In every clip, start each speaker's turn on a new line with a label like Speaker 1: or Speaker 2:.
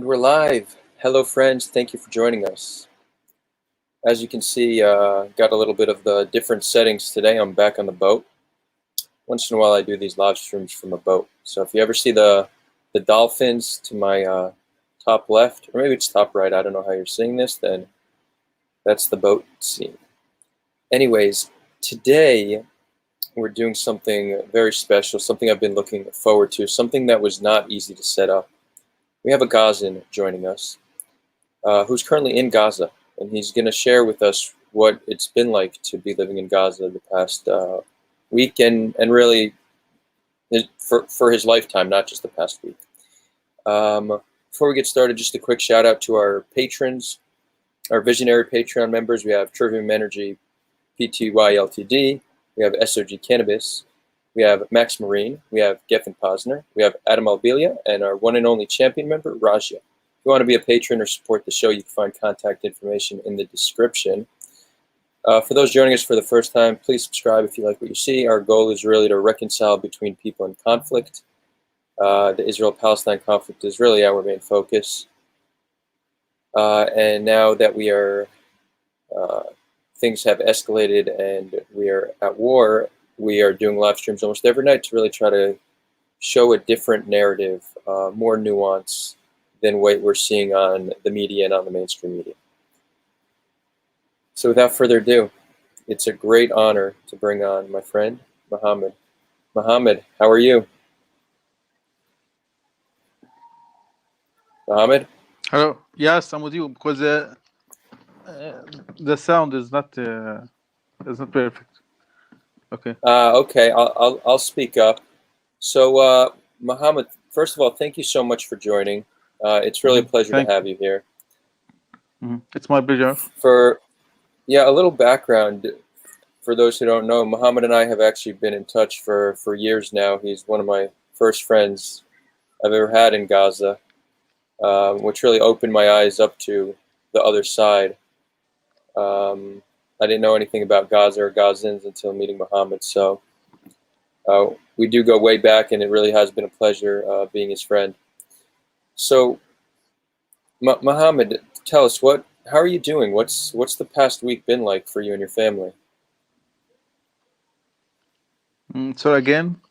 Speaker 1: And we're live. Hello, friends. Thank you for joining us. As you can see, got a little bit of the different settings today. I'm back on the boat. Once in a while, I do these live streams from a boat. So if you ever see the dolphins to my top left, or maybe it's top right, I don't know how you're seeing this, then that's the boat scene. Anyways, today we're doing something very special, something I've been looking forward to, something that was not easy to set up. We have a Gazan joining us, who's currently in Gaza, and he's going to share with us what it's been like to be living in Gaza the past week, and really for his lifetime, not just the past week. Before we get started, just a quick shout out to our patrons, our visionary Patreon members. We have Trivium Energy, Pty Ltd. We have SOG Cannabis. We have Max Marine. We have Geffen Posner. We have Adam Albelia, and our one and only champion member, Raja. If you want to be a patron or support the show, you can find contact information in the description. For those joining us for the first time, please subscribe if you like what you see. Our goal is really to reconcile between people in conflict. The Israel-Palestine conflict is really our main focus. And now that we are, things have escalated and we are at war, we are doing live streams almost every night to really try to show a different narrative, more nuance than what we're seeing on the media and on the mainstream media. So without further ado, it's a great honor to bring on my friend, Mohammed. Mohammed, how are you? Mohammed?
Speaker 2: Hello. Yes, I'm with you because the sound is not perfect. Okay.
Speaker 1: Okay, I'll speak up. So, Mohammed, first of all, thank you so much for joining. It's really a pleasure to have you here.
Speaker 2: It's my pleasure.
Speaker 1: A little background for those who don't know. Mohammed and I have actually been in touch for years now. He's one of my first friends I've ever had in Gaza, which really opened my eyes up to the other side. I didn't know anything about Gaza or Gazans until meeting Mohammed. So we do go way back, and it really has been a pleasure being his friend. So, Mohammed, tell us, how are you doing? What's the past week been like for you and your family?
Speaker 2: So again,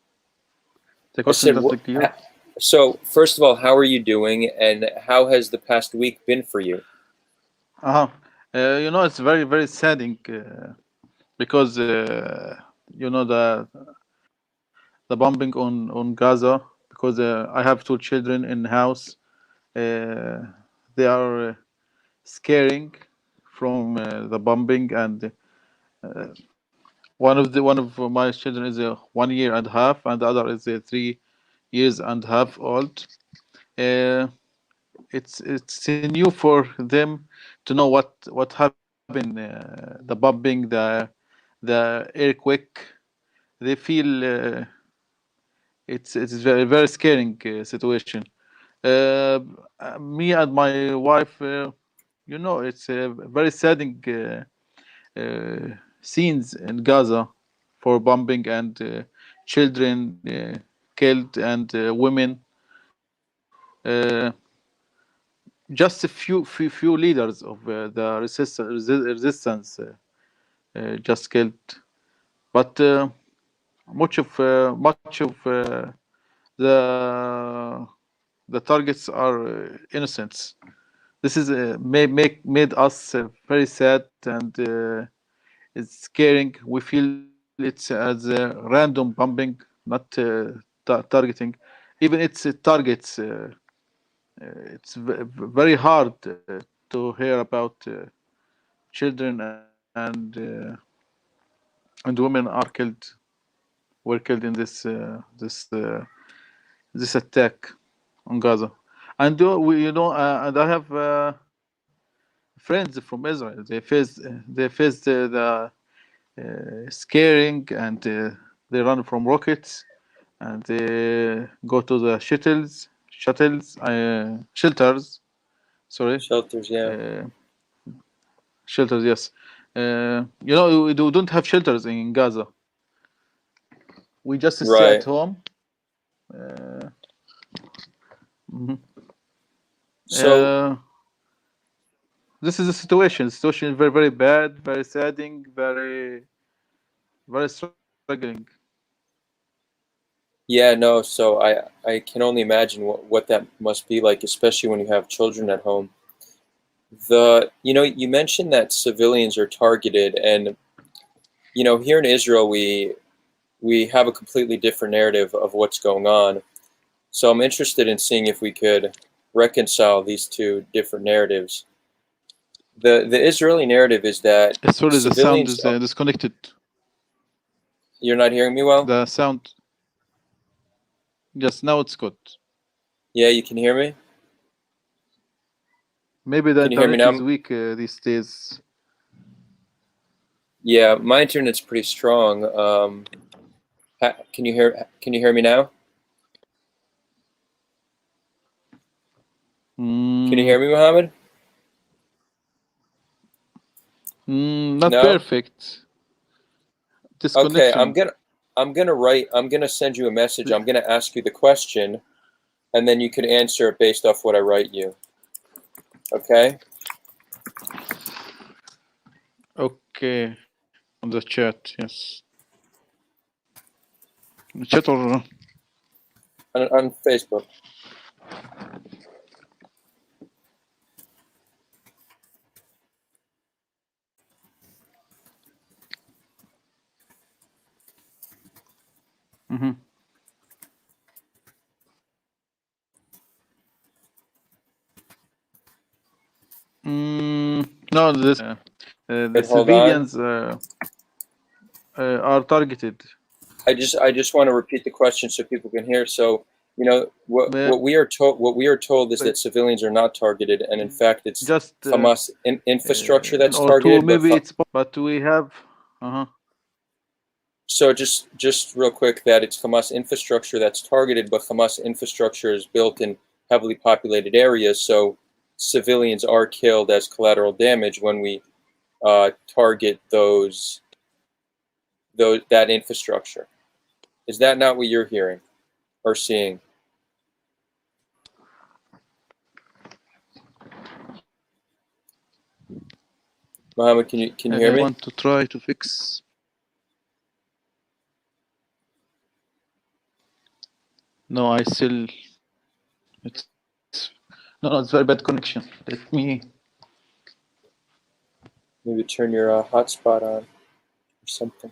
Speaker 2: the question is not clear.
Speaker 1: So first of all, how are you doing, and how has the past week been for you?
Speaker 2: It's very, very saddening because the bombing on Gaza. Because I have two children in the house. They are scaring from the bombing, and one of my children is 1 year and a half, and the other is 3 years and a half old. It's new for them to know what happened, the bombing, the earthquake. They feel it's very, very scaring situation. Me and my wife, it's very saddening scenes in Gaza for bombing and children killed and women. Just a few leaders of the resistance just killed, but much of the targets are innocents. This is made us very sad, and it's scaring. We feel it's as a random bombing, not targeting. Even its targets. It's very hard to hear about children and women were killed in this attack on Gaza. And and I have friends from Israel. They faced the scaring, and they run from rockets, and they go to the shelters. Sorry.
Speaker 1: Shelters, yeah.
Speaker 2: Shelters, yes. We don't have shelters in Gaza. We just stay at home.
Speaker 1: So
Speaker 2: this is the situation. The situation is very, very bad, very saddening, very, very struggling.
Speaker 1: yeah, no, so I can only imagine what that must be like, especially when you have children at home. You mentioned that civilians are targeted, and here in Israel we have a completely different narrative of what's going on. So I'm interested in seeing if we could reconcile these two different narratives. The Israeli narrative is that
Speaker 2: Sorry, the sound
Speaker 1: civilians.
Speaker 2: is disconnected.
Speaker 1: You're not hearing me well?
Speaker 2: The sound. Yes, now it's good.
Speaker 1: Yeah, you can hear me?
Speaker 2: Maybe the
Speaker 1: Can you hear me
Speaker 2: internet is
Speaker 1: now?
Speaker 2: weak these days.
Speaker 1: Yeah, my internet's pretty strong. Can you hear me now? Can you hear me, Mohammed?
Speaker 2: Not
Speaker 1: No?
Speaker 2: perfect.
Speaker 1: Okay,
Speaker 2: Disconnection.
Speaker 1: I'm gonna send you a message. I'm gonna ask you the question, and then you can answer it based off what I write you. Okay?
Speaker 2: Okay, on the chat, yes. Chat or
Speaker 1: On Facebook.
Speaker 2: no, this the
Speaker 1: Wait, hold on.
Speaker 2: civilians are targeted.
Speaker 1: I just want to repeat the question so people can hear. So, what we are told is that civilians are not targeted, and in fact, it's
Speaker 2: Just
Speaker 1: Hamas infrastructure that's
Speaker 2: or two,
Speaker 1: targeted.
Speaker 2: maybe it's, but we have.
Speaker 1: So just real quick, that it's Hamas infrastructure that's targeted, but Hamas infrastructure is built in heavily populated areas, so civilians are killed as collateral damage when we target that infrastructure. Is that not what you're hearing or seeing? Mohammed, can you hear me?
Speaker 2: I want to try to fix. No, I still. It's no, it's very bad connection. Let me.
Speaker 1: Maybe turn your hotspot on or something.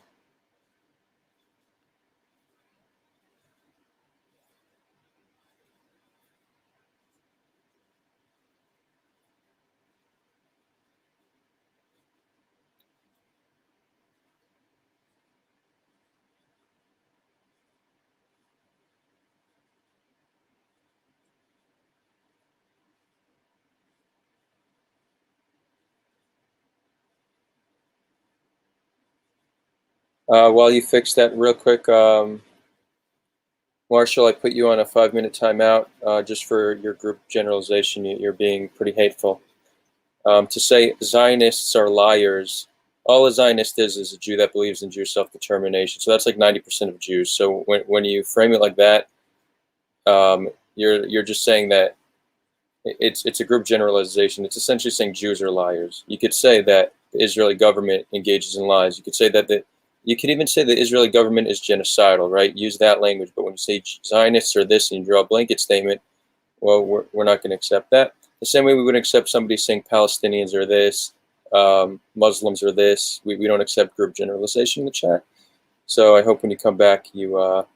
Speaker 1: While you fix that real quick, Marshall, I put you on a 5-minute timeout just for your group generalization. You're being pretty hateful. To say Zionists are liars, all a Zionist is a Jew that believes in Jewish self-determination. So that's like 90% of Jews. So when you frame it like that, you're just saying that it's a group generalization. It's essentially saying Jews are liars. You could say that the Israeli government engages in lies. You could say that you could even say the Israeli government is genocidal, right? Use that language. But when you say Zionists are this and you draw a blanket statement, well, we're not going to accept that. The same way we wouldn't accept somebody saying Palestinians are this, Muslims are this. We don't accept group generalization in the chat. So I hope when you come back, you're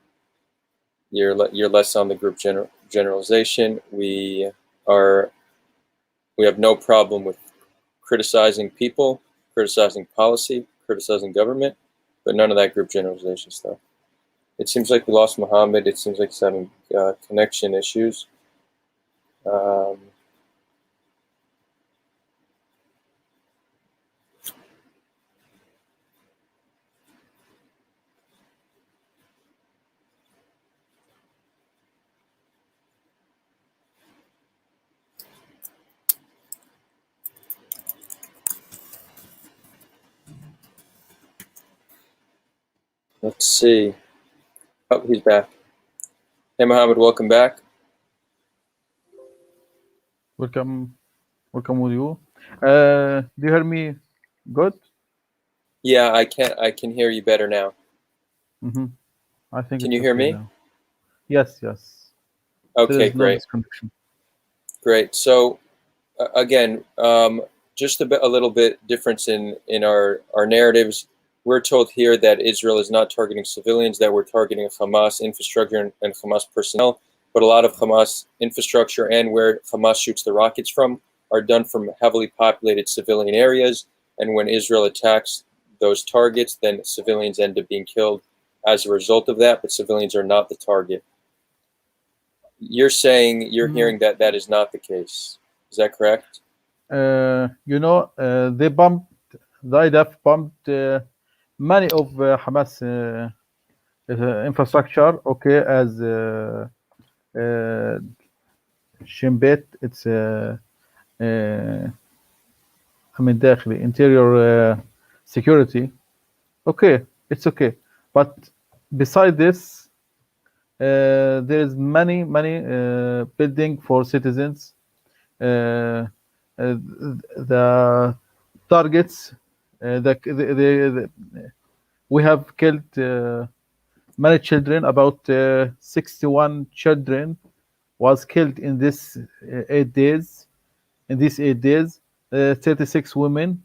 Speaker 1: less on the group generalization. We have no problem with criticizing people, criticizing policy, criticizing government, but none of that group generalization stuff. It seems like we lost Muhammad. It seems like he's having connection issues. Let's see. Oh, he's back. Hey, Muhammad, welcome back.
Speaker 2: Welcome, welcome with you. Do you hear me good?
Speaker 1: Yeah, I can hear you better now.
Speaker 2: Mm-hmm. I think
Speaker 1: Can
Speaker 2: it's
Speaker 1: you hear
Speaker 2: okay
Speaker 1: me?
Speaker 2: now. Yes, yes. There
Speaker 1: Okay,
Speaker 2: is no
Speaker 1: great.
Speaker 2: disconnection.
Speaker 1: Great. So again, just a little bit difference in our narratives. We're told here that Israel is not targeting civilians, that we're targeting Hamas infrastructure and Hamas personnel, but a lot of Hamas infrastructure and where Hamas shoots the rockets from are done from heavily populated civilian areas. And when Israel attacks those targets, then civilians end up being killed as a result of that, but civilians are not the target. You're saying you're
Speaker 2: Mm,
Speaker 1: hearing that that is not the case. Is that correct?
Speaker 2: they bombed, the IDF bombed many of Hamas infrastructure, okay, as Shin Bet, it's من داخلي interior security. Okay, it's okay. But beside this, there is many building for citizens. The targets, we have killed many children. About 61 children was killed in this 8 days. In these 8 days, 36 women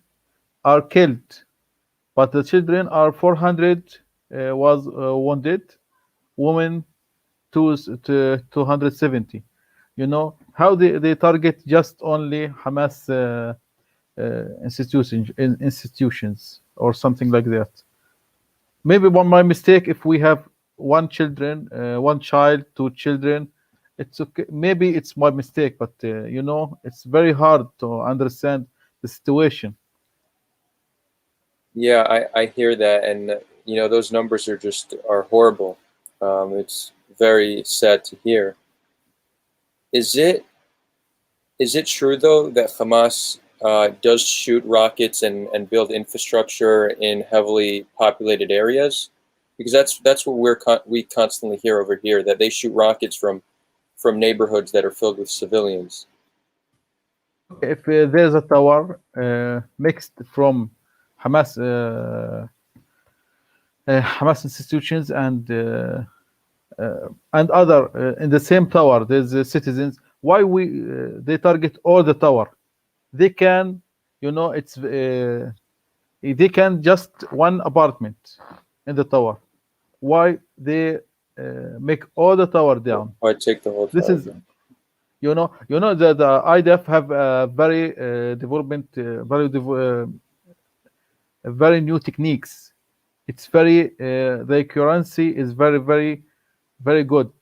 Speaker 2: are killed, but the children are 400 was wounded. Women to 270. You know how they target just only Hamas institutions or something like that. Maybe one my mistake if we have one child, two children. It's okay. Maybe it's my mistake, but it's very hard to understand the situation.
Speaker 1: Yeah, I hear that, and those numbers are horrible. It's very sad to hear. Is it true though that Hamas does shoot rockets and build infrastructure in heavily populated areas? Because that's what we constantly hear over here, that they shoot rockets from neighborhoods that are filled with civilians.
Speaker 2: If there's a tower mixed from Hamas Hamas institutions and other in the same tower, there's citizens. Why they target all the tower? They can, it's they can just one apartment in the tower. Why they make all the tower down?
Speaker 1: Or take the whole
Speaker 2: This
Speaker 1: tower
Speaker 2: is,
Speaker 1: down.
Speaker 2: the IDF have very development, very new techniques. It's very the currency is very good.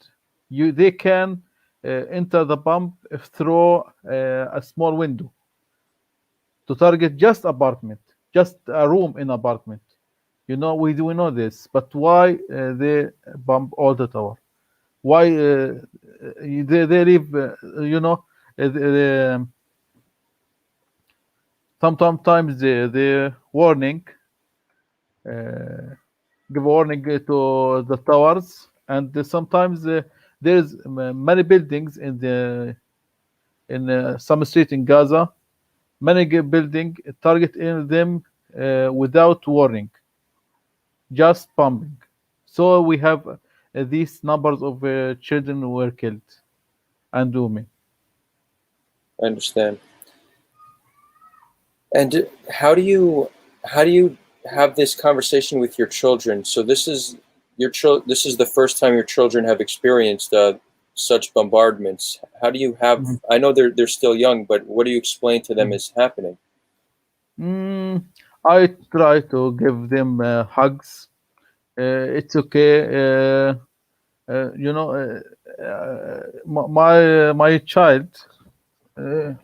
Speaker 2: They can enter the bomb through a small window to target just apartment, just a room in apartment. We know this, but why they bomb all the tower? Why they leave? The, sometimes the warning, uh, give warning to the towers, and sometimes there's many buildings in some street in Gaza. Many building target in them without warning, just bombing. So we have these numbers of children who were killed and women.
Speaker 1: I understand. And how do you have this conversation with your children? So this is the first time your children have experienced such bombardments. How do you have?
Speaker 2: Mhm.
Speaker 1: I know they're still young, but what do you explain to them
Speaker 2: Mhm.
Speaker 1: is happening?
Speaker 2: Mm, I try to give them hugs. It's okay. My child, uh,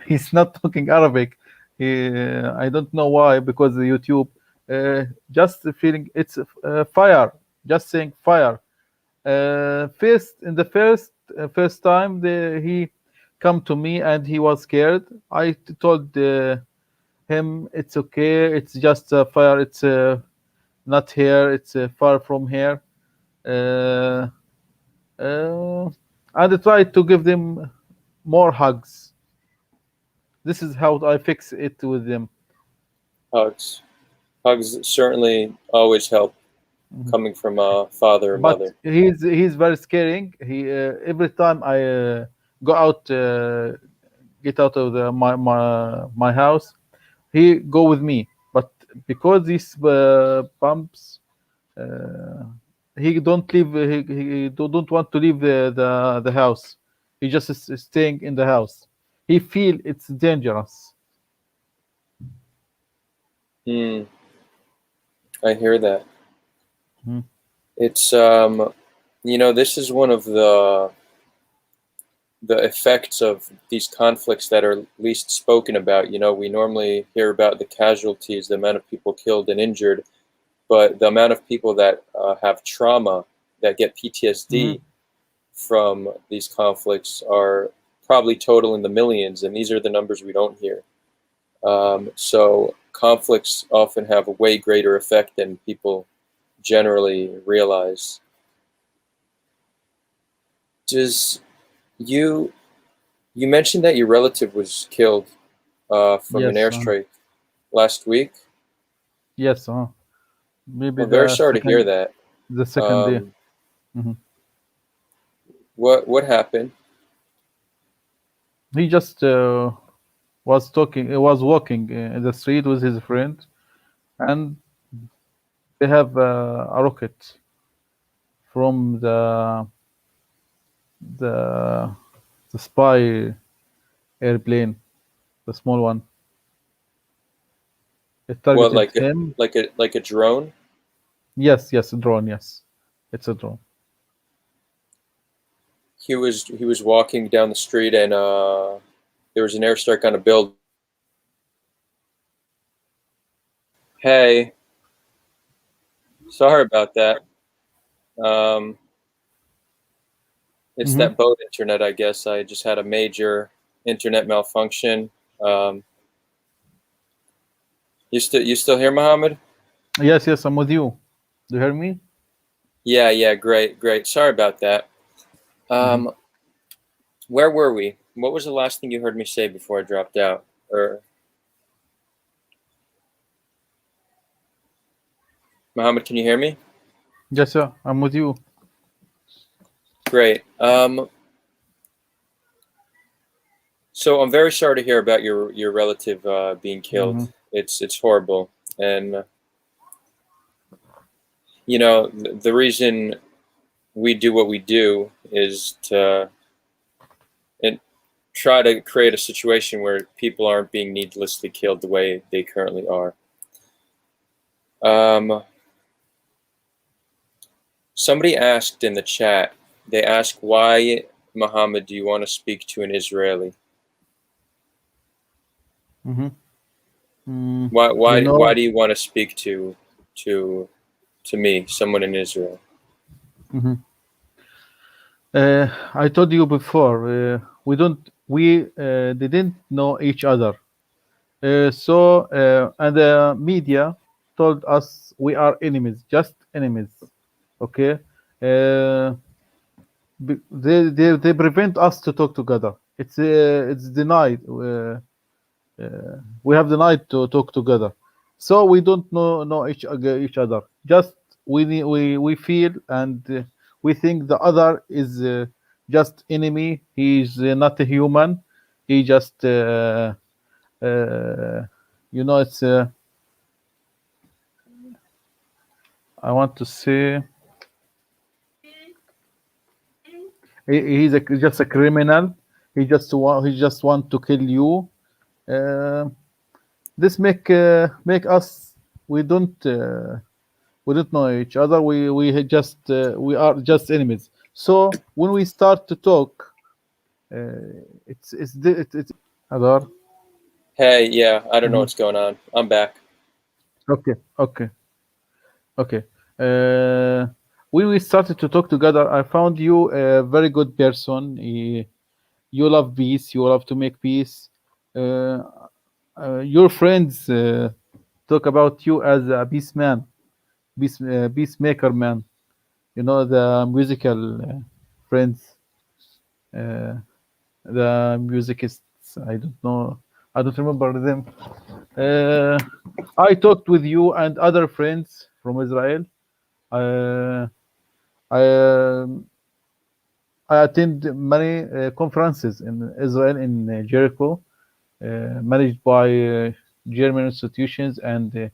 Speaker 2: he's not talking Arabic. I don't know why, because the YouTube, just feeling it's fire, just saying fire. First time he come to me and he was scared. I told him it's okay, it's just fire. It's not here. It's far from here. Uh, and I tried to give them more hugs. This is how I fix it with them.
Speaker 1: Hugs. Hugs certainly always help
Speaker 2: Mhm.
Speaker 1: coming from a father or
Speaker 2: But
Speaker 1: mother.
Speaker 2: he's very scaring. He every time I go out, get out of my house, he go with me. But because these bumps, uh, he don't leave. Don't want to leave the house. He just is staying in the house. He feel it's dangerous.
Speaker 1: Hmm, I hear that.
Speaker 2: Mhm.
Speaker 1: It's this is one of the effects of these conflicts that are least spoken about. We normally hear about the casualties, the amount of people killed and injured, but the amount of people that have trauma, that get
Speaker 2: Mhm.
Speaker 1: PTSD from these conflicts, are probably total in the millions, and these are the numbers we don't hear. So conflicts often have a way greater effect than people generally realize. Does you you mentioned that your relative was killed from an
Speaker 2: Yes.
Speaker 1: airstrike last week?
Speaker 2: Yes. Maybe
Speaker 1: I'm very sorry to hear that.
Speaker 2: the second day.
Speaker 1: Um,
Speaker 2: Mhm.
Speaker 1: what happened?
Speaker 2: He just was walking in the street with his friend, and they have a rocket from the the spy airplane, the small one. It
Speaker 1: What,
Speaker 2: targeted him.
Speaker 1: like a drone?
Speaker 2: Yes, yes, a drone. Yes, it's a drone.
Speaker 1: He was walking down the street, and there was an airstrike on a building. Hey, sorry about that. Um, it's
Speaker 2: Hmm.
Speaker 1: that boat internet, I guess. I just had a major internet malfunction. Um, you still here, Mohammed?
Speaker 2: Yes, yes, I'm with you. Do you hear me?
Speaker 1: Yeah, yeah, great, great. Sorry about that.
Speaker 2: Hmm.
Speaker 1: Um, where were we? What was the last thing you heard me say before I dropped out? Or Mohammed, can you hear me?
Speaker 2: Yes, sir, I'm with you.
Speaker 1: Great. So I'm very sorry to hear about your relative being killed.
Speaker 2: Hmm.
Speaker 1: It's horrible, and the reason we do what we do is to and try to create a situation where people aren't being needlessly killed the way they currently are. Um, Somebody asked in the chat. They asked, why, Muhammad, do you want to speak to an Israeli?
Speaker 2: Hmm. Mm,
Speaker 1: Why
Speaker 2: you
Speaker 1: why
Speaker 2: know,
Speaker 1: why do you want to speak to to me, someone in Israel?
Speaker 2: mhm. I told you before, we didn't know each other. And the media told us we are enemies, just enemies. Okay, uh, they prevent us to talk together. It's denied. We have denied to talk together, so we don't know each other. Just we feel and we think the other is just enemy. He's not a human. He just uh, it's I want to say just a criminal. He just want to kill you. Uh, this make us we don't we don't know each other. We are just enemies. So when we start to talk, it's Adar.
Speaker 1: Hey, yeah, I don't know
Speaker 2: Mhm.
Speaker 1: what's going on. I'm back.
Speaker 2: Okay, okay, okay. Uh, when we started to talk together, I found you a very good person. You love peace. You love to make peace. Uh, your friends talk about you as a peace man, peacemaker man. You know the musical friends. the musicists. I don't know. I don't remember them. Uh, I talked with you and other friends from Israel. Uh, I I attend many conferences in Israel in Jericho, managed by German institutions and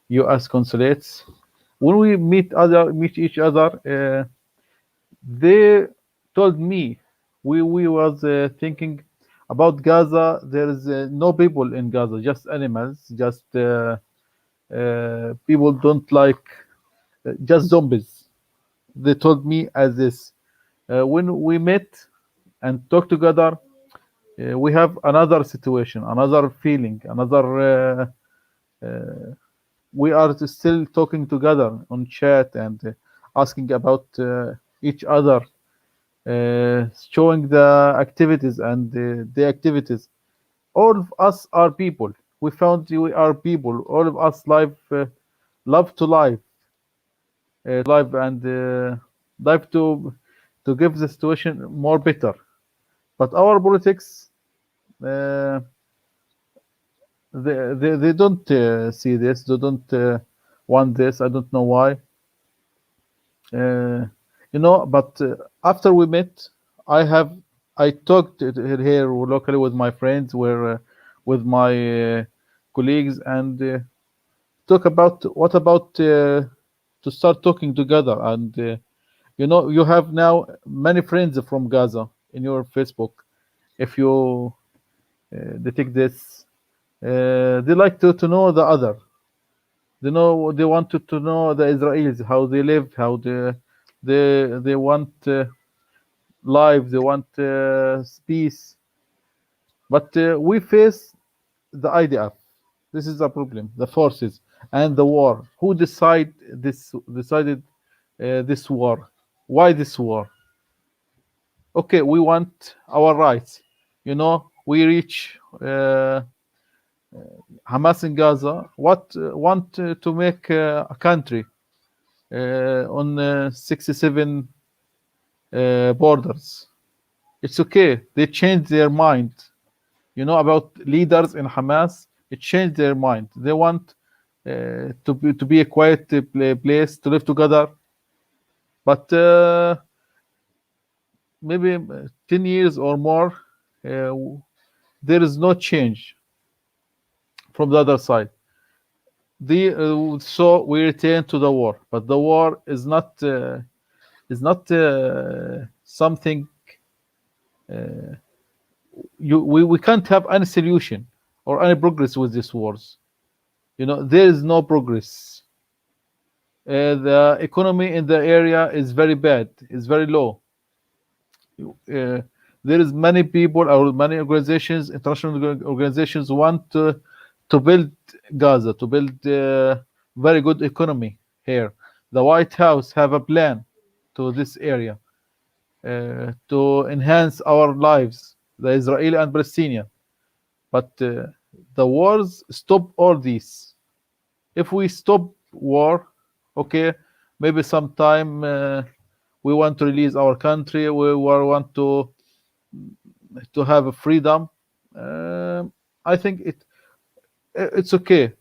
Speaker 2: U.S. consulates. When we meet each other, they told me we was thinking about Gaza. There is no people in Gaza, just animals, just people don't like, just zombies. They told me as this. When we met and talked together, we have another situation, another feeling, another. We are still talking together on chat and asking about each other, showing the activities and the activities. All of us are people. We found we are people. All of us love to live and live to give the situation more better. But our politics, uh, they don't see this. They don't want this. I don't know why. Uh, but after we met, I have I talked here locally with my friends, with my colleagues, and talk about what about to start talking together. And you have now many friends from Gaza in your Facebook. If you detect this, they like to know the other. They wanted to know the Israelis, how they live, how they want life, they want peace. But we face the IDF. This is a problem. The forces and the war. Who decided this war? Why this war? Okay, we want our rights. We reach Hamas in Gaza. What want to make a country on 67 borders. It's okay. They changed their mind. About leaders in Hamas. It changed their mind. They want to be a quiet place to live together. But maybe 10 years or more, uh, there is no change from the other side. So we return to the war, but the war is not something we can't have any solution or any progress with these wars. There is no progress. The economy in the area is very bad. It's very low. There is many people or many organizations, international organizations, want to build Gaza, to build very good economy here. The White House have a plan to this area to enhance our lives, the Israeli and Palestinian. But the wars stop all these. If we stop war, okay, maybe sometime we want to release our country, we want to have a freedom. I think it's okay.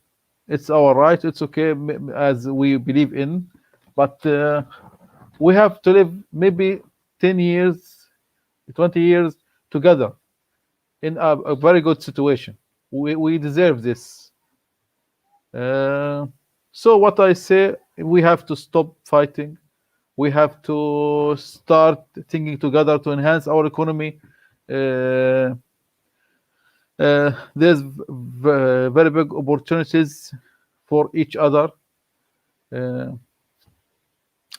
Speaker 2: It's our right. It's okay as we believe in, but we have to live maybe 10 years, 20 years together in a very good situation. We deserve this. Uh, so what I say, we have to stop fighting. We have to start thinking together to enhance our economy. Uh, there's very big opportunities for each other. Uh,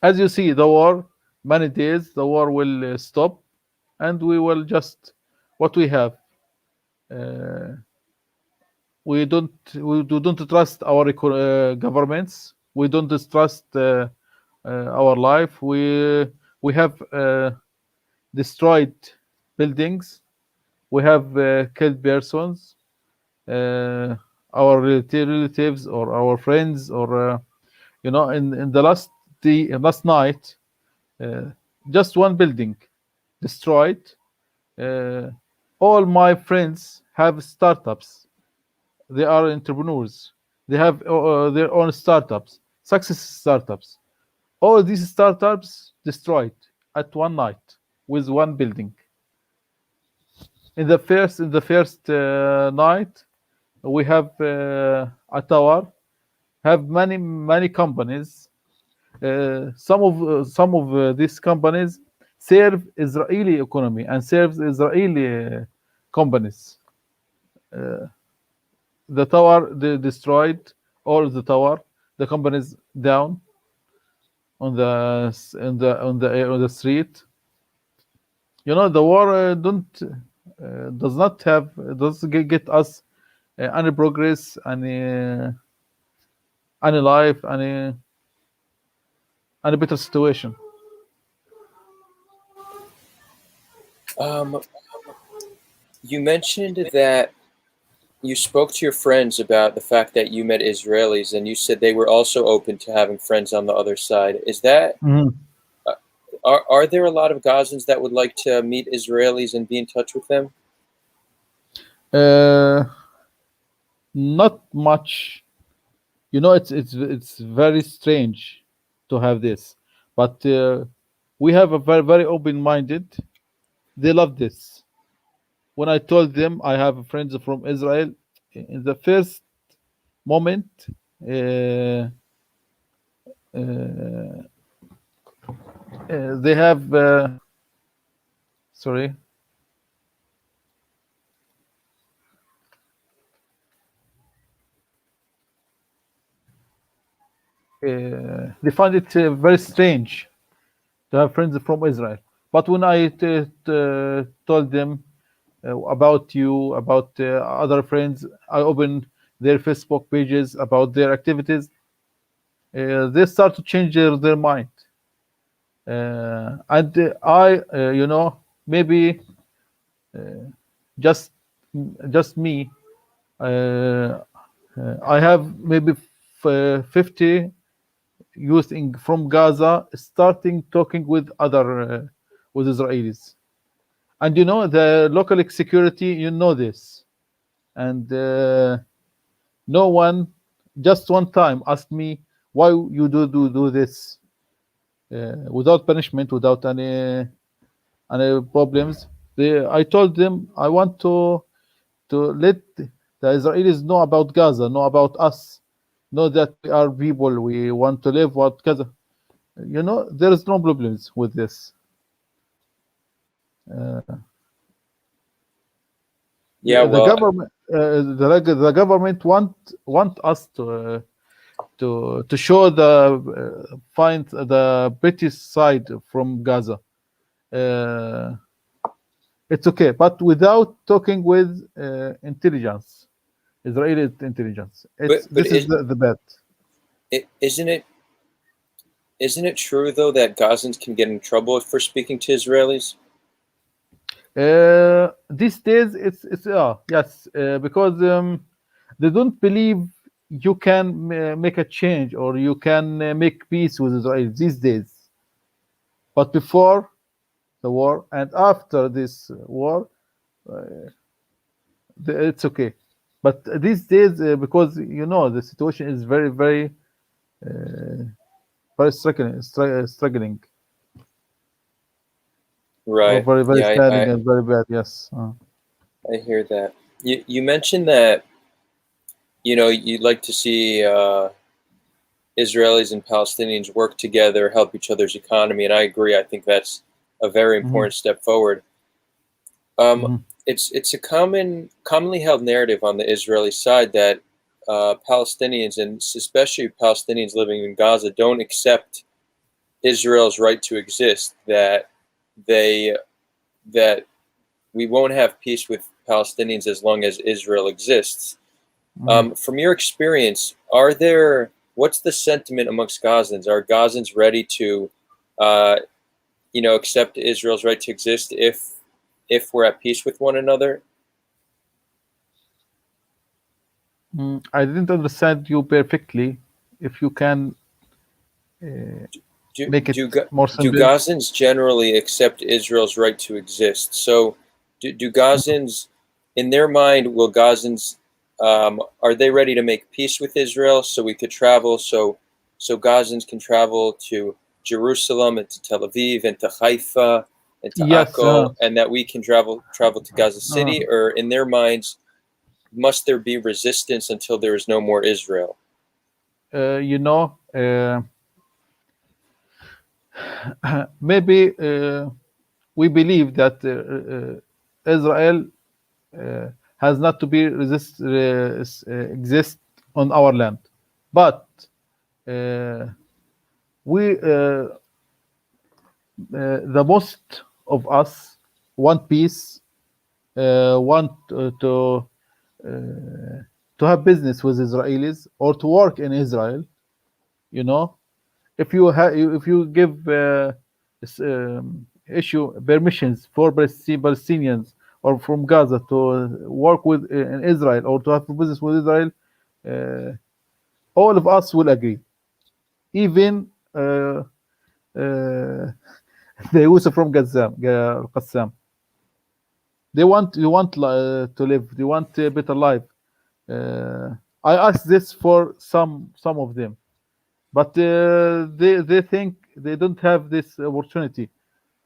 Speaker 2: as you see, the war, many days, the war will stop, and we will just what we have. Uh, we don't trust our governments. We don't trust our life. We have destroyed buildings. We have killed persons, uh, our relatives or our friends, or in the last night, uh, just one building destroyed. All my friends have startups. They are entrepreneurs. They have their own startups, success startups. All these startups destroyed at one night with one building. In the first night, we have a tower, have many companies. Some of these companies serve Israeli economy and serves Israeli companies. The tower they destroyed all the tower. The companies down on the on the street. The war does not have does get us any progress, any life, any better situation.
Speaker 1: Um, you mentioned that you spoke to your friends about the fact that you met Israelis, and you said they were also open to having friends on the other side. Is that
Speaker 2: Mhm.
Speaker 1: uh, are there a lot of Gazans that would like to meet Israelis and be in touch with them?
Speaker 2: Uh, Not much. It's very strange to have this, but we have a very open minded. They love this. When I told them I have friends from Israel, in the first moment, uh, uh, they have sorry, they find it very strange to have friends from Israel. But when I told them about you, about other friends, I opened their Facebook pages about their activities. They start to change their mind. And maybe just just me. Uh, I have maybe 50 youth from Gaza starting talking with other with Israelis, and the local security. This, and no one, just one time, asked me why you do this without punishment, without any problems. I told them I want to let the Israelis know about Gaza, know about us, know that we are people. We want to live what Gaza. There is no problems with this. Uh,
Speaker 1: Yeah,
Speaker 2: the
Speaker 1: well,
Speaker 2: government, the government want us to show find the British side from Gaza. Uh, it's okay, but without talking with intelligence, Israeli intelligence.
Speaker 1: but
Speaker 2: This is the bad.
Speaker 1: it isn't it true though that Gazans can get in trouble for speaking to Israelis?
Speaker 2: These days, it's yes, because they don't believe you can make a change or you can make peace with Israel these days. But before the war and after this war, it's okay. But these days, because the situation is uh, very struggling, or
Speaker 1: Right.
Speaker 2: very
Speaker 1: Yeah,
Speaker 2: standing and very bad. Yes.
Speaker 1: I hear that. You mentioned that you'd like to see Israelis and Palestinians work together, help each other's economy, and I agree. I think that's a very
Speaker 2: Mhm,
Speaker 1: important step forward. Um,
Speaker 2: mhm,
Speaker 1: it's a commonly held narrative on the Israeli side that Palestinians, and especially Palestinians living in Gaza, don't accept Israel's right to exist. They that we won't have peace with Palestinians as long as Israel exists.
Speaker 2: mhm.
Speaker 1: From your experience, what's the sentiment amongst Gazans? Are Gazans ready to, uh, accept Israel's right to exist if we're at peace with one another?
Speaker 2: I didn't understand you perfectly. If you can
Speaker 1: Do
Speaker 2: make it
Speaker 1: do
Speaker 2: more
Speaker 1: do
Speaker 2: simple.
Speaker 1: Gazans generally accept Israel's right to exist? So, do Gazans, in their mind, will Gazans, are they ready to make peace with Israel so we could travel, so Gazans can travel to Jerusalem and to Tel Aviv and to Haifa and to
Speaker 2: Yes.
Speaker 1: Akko, and that we can travel to Gaza City? Or in their minds, must there be resistance until there is no more Israel?
Speaker 2: You know, maybe we believe that Israel has not to be exist on our land, but we the most of us want peace, want to have business with Israelis or to work in Israel. You know, if you give issue permissions for Palestinians or from Gaza to work with in Israel or to have business with Israel, uh, all of us will agree. Even the Yusuf from Gazan, Qassam. They want to live. They want a better life. I asked this for some of them, but they think they don't have this opportunity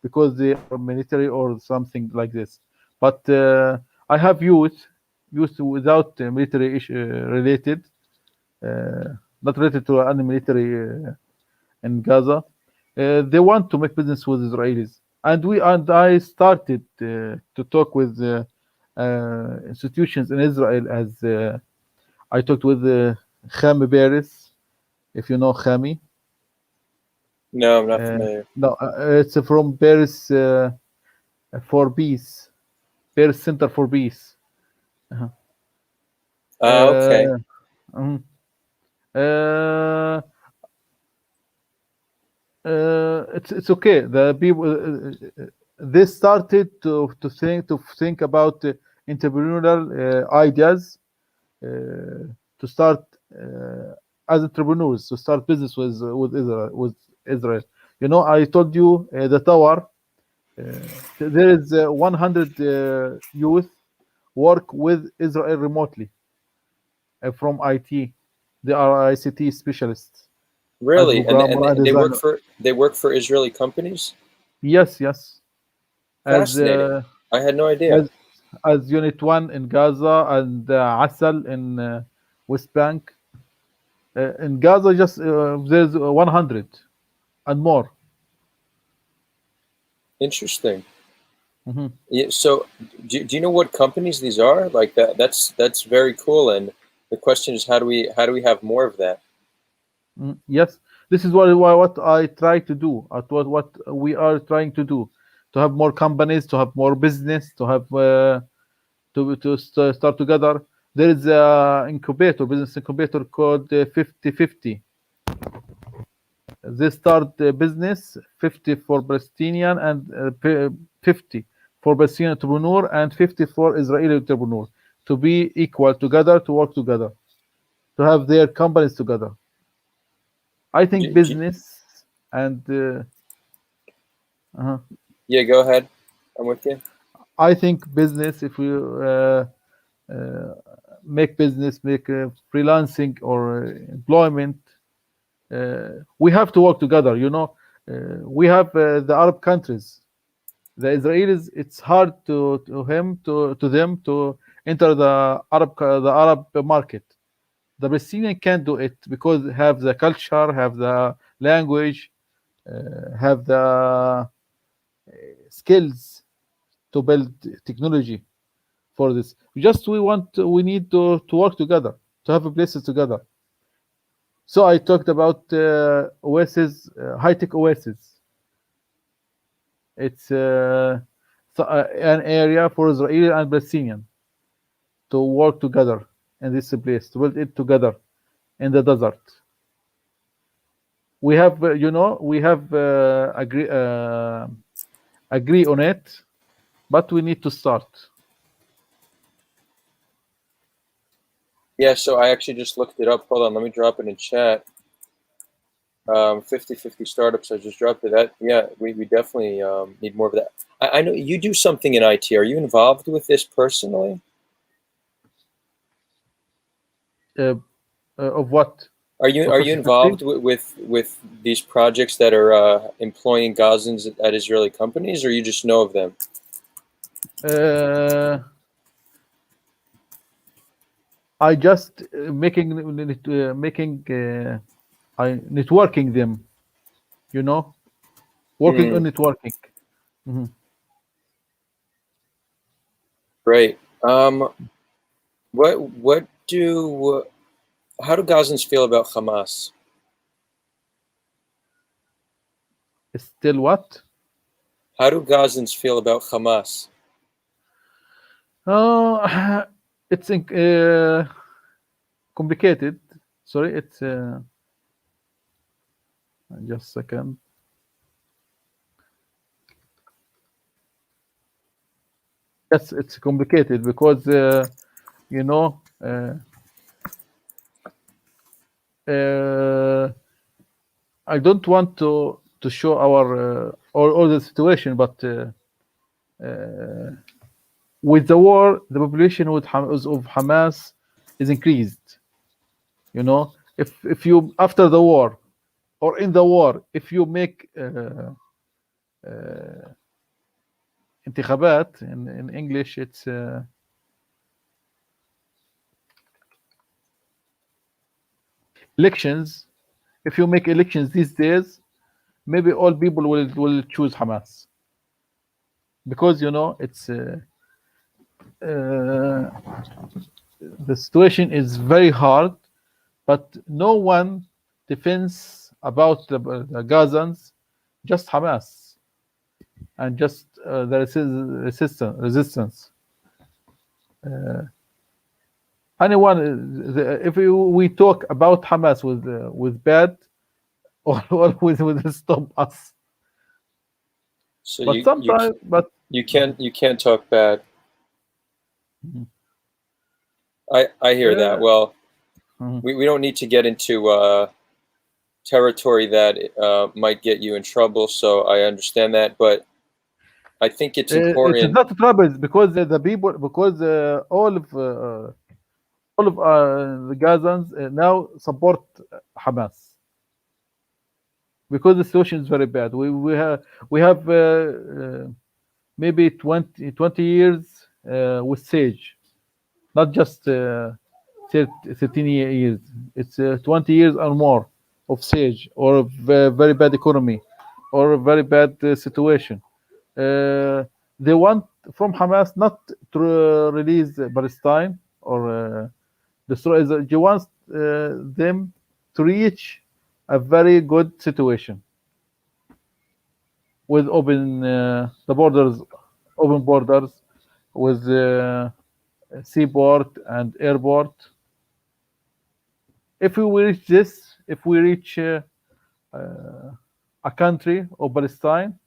Speaker 2: because they are military or something like this. But I have youth without military related, not related to any military in Gaza. They want to make business with Israelis, and I started to talk with institutions in Israel. As I talked with Khami Baris, if you know Khami.
Speaker 1: No, I'm not familiar.
Speaker 2: No, it's from Paris for Peace, Paris Center for Peace. Uh-huh.
Speaker 1: Okay.
Speaker 2: Mhm. Uh, it's okay. The people they started to think about entrepreneurial ideas uh, to start as entrepreneurs to start business with Israel. You know, I told you the tower. Uh, there is 100 youth work with Israel remotely from IT. They are ICT specialists as
Speaker 1: Really?
Speaker 2: programmer and designer.
Speaker 1: They work for Israeli companies?
Speaker 2: Yes, yes. As
Speaker 1: Fascinating. I had no idea.
Speaker 2: as as Unit One in Gaza and Asal in West Bank. In Gaza, just there's 100 and more.
Speaker 1: Interesting.
Speaker 2: Mhm.
Speaker 1: Yeah, so do you know what companies these are? Like that's very cool. And the question is, how do we have more of that?
Speaker 2: Yes, this is what I try to do. At what we are trying to do, to have more companies, to have more business, to have start together. There is a incubator, business incubator called 50/50. They start business 50 for Palestinian and 50 for Palestinian entrepreneur and 50 for Israeli entrepreneur to be equal together, to work together, to have their companies together. I think
Speaker 1: Do,
Speaker 2: business and uh
Speaker 1: yeah, go ahead. I'm with you.
Speaker 2: I think business, if we uh, make business, make freelancing or employment, we have to work together. You know, we have the Arab countries. The Israelis, it's hard to them to enter the Arab market. The Palestinian can't do it because have the culture, have the language, have the skills to build technology for this. We need to work together to have places together. So I talked about Oasis, high tech Oasis. It's an area for Israeli and Palestinian to work together in this place, to build it together in the desert. We have, we have agree on it, but we need to start.
Speaker 1: Yeah, so I actually just looked it up. Hold on, let me drop it in chat. 50/50 startups. I just dropped it. That, yeah, we definitely need more of that. I know you do something in IT. Are you involved with this personally?
Speaker 2: Uh, of what?
Speaker 1: Are you
Speaker 2: Of
Speaker 1: involved
Speaker 2: 50/50?
Speaker 1: with these projects that are employing Gazans at Israeli companies, or you just know of them?
Speaker 2: I just networking them, you know, working
Speaker 1: Hmm,
Speaker 2: on networking. Mhm.
Speaker 1: great. What do how do Gazans feel about Hamas?
Speaker 2: Still what?
Speaker 1: How do Gazans feel about Hamas?
Speaker 2: Uh, it's complicated. Sorry, it's just a second. Yes, it's complicated because you know uh, I don't want to show our all the situation, but with the war, the population of Hamas is increased. You know, if you after the war or in the war, if you make انتخابات in English, it's elections. If you make elections these days, maybe all people will choose Hamas because you know it's uh, the situation is very hard, but no one defends about the Gazans, just Hamas and just the resistance. Anyone, if we talk about Hamas with bad, or with stop us,
Speaker 1: So
Speaker 2: but sometimes, but
Speaker 1: you can't talk bad. I hear that.
Speaker 2: uh,
Speaker 1: Well,
Speaker 2: mhm.
Speaker 1: we don't need to get into territory that might get you in trouble. So I understand that, but I think it's
Speaker 2: It's
Speaker 1: important.
Speaker 2: not troubles because the people, because all of the Gazans now support Hamas because the situation is very bad. We have maybe 20 years with siege, not just 13 years. It's 20 years or more of siege or of very bad economy or a very bad situation. Uh, they want from Hamas not to release Palestine or destroy Israel. They want them to reach a very good situation with open the borders, open borders with seaport and airport. If we reach this, if we reach a country of Palestine,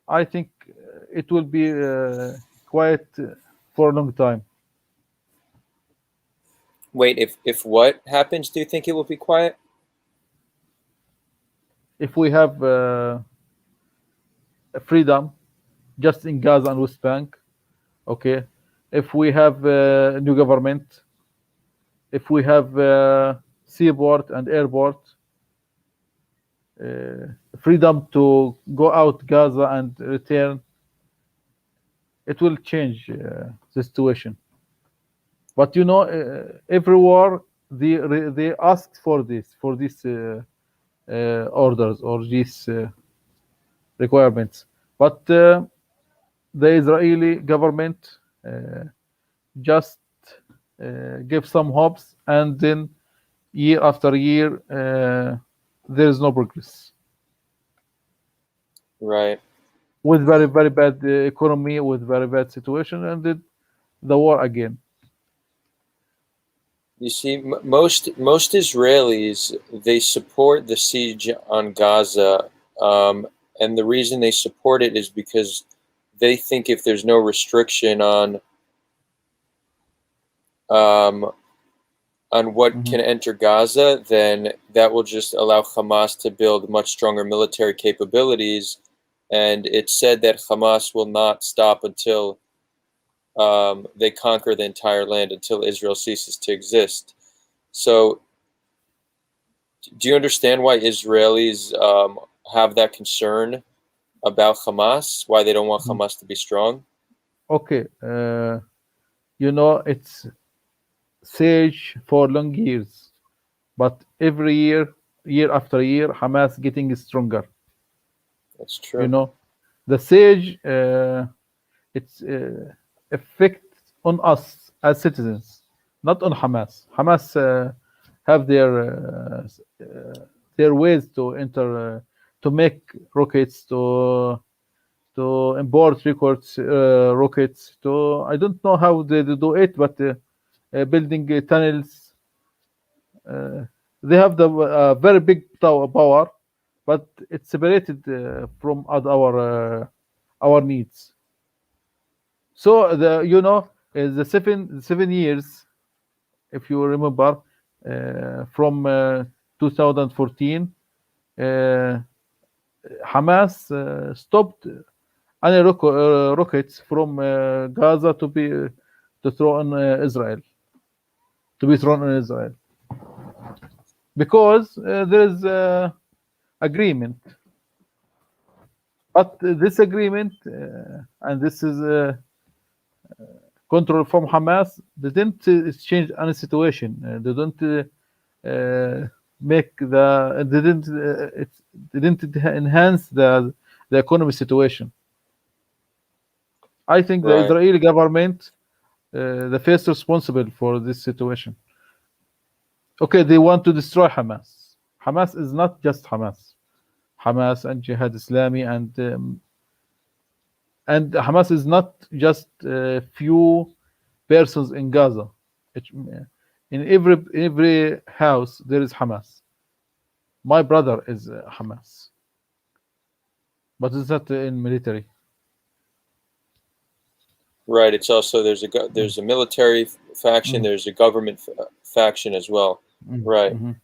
Speaker 2: I think it will be quiet for a long time.
Speaker 1: Wait, if what happens, do you think it will be quiet?
Speaker 2: If we have freedom just in Gaza and West Bank, okay. If we have a new government, if we have seaport and airport, freedom to go out Gaza and return, it will change the situation. But you know, every war they asked for these orders or these requirements. But the Israeli government just give some hopes, and then year after year there is no progress.
Speaker 1: Right.
Speaker 2: With very bad economy, with very bad situation, and then the war again.
Speaker 1: You see, most Israelis, they support the siege on Gaza, and the reason they support it is because they think if there's no restriction um, on what
Speaker 2: Mhm.
Speaker 1: can enter Gaza, then that will just allow Hamas to build much stronger military capabilities. And it's said that Hamas will not stop until they conquer the entire land, until Israel ceases to exist. So, do you understand why Israelis have that concern about Hamas? Why they don't want
Speaker 2: Mhm.
Speaker 1: Hamas to be strong?
Speaker 2: Okay, it's siege for long years, but every year, year after year, Hamas getting stronger.
Speaker 1: That's
Speaker 2: You
Speaker 1: true.
Speaker 2: know, the siege it's effect on us as citizens, not on Hamas. Hamas have their ways to enter to make rockets to import records rockets to I don't know how they do it, but building tunnels. Uh, they have the very big power, but it's separated from our needs. So the 7 years, if you remember, from 2014, uh, Hamas stopped any rockets from Gaza to throw on Israel, to be thrown on Israel, because there is agreement. But this agreement and this is control from Hamas, they didn't change any situation. They don't make the they didn't enhance the economy situation. I think the
Speaker 1: Right.
Speaker 2: Israeli government the first responsible for this situation. Okay, they want to destroy Hamas. Hamas is not just Hamas. Hamas and Jihad Islami and Hamas is not just a few persons in Gaza. In every house there is Hamas. My brother is Hamas, but it's not in military.
Speaker 1: Right. It's also
Speaker 2: Mm,
Speaker 1: there's a military faction.
Speaker 2: mm,
Speaker 1: There's a government faction as well.
Speaker 2: mm,
Speaker 1: Right.
Speaker 2: mhm.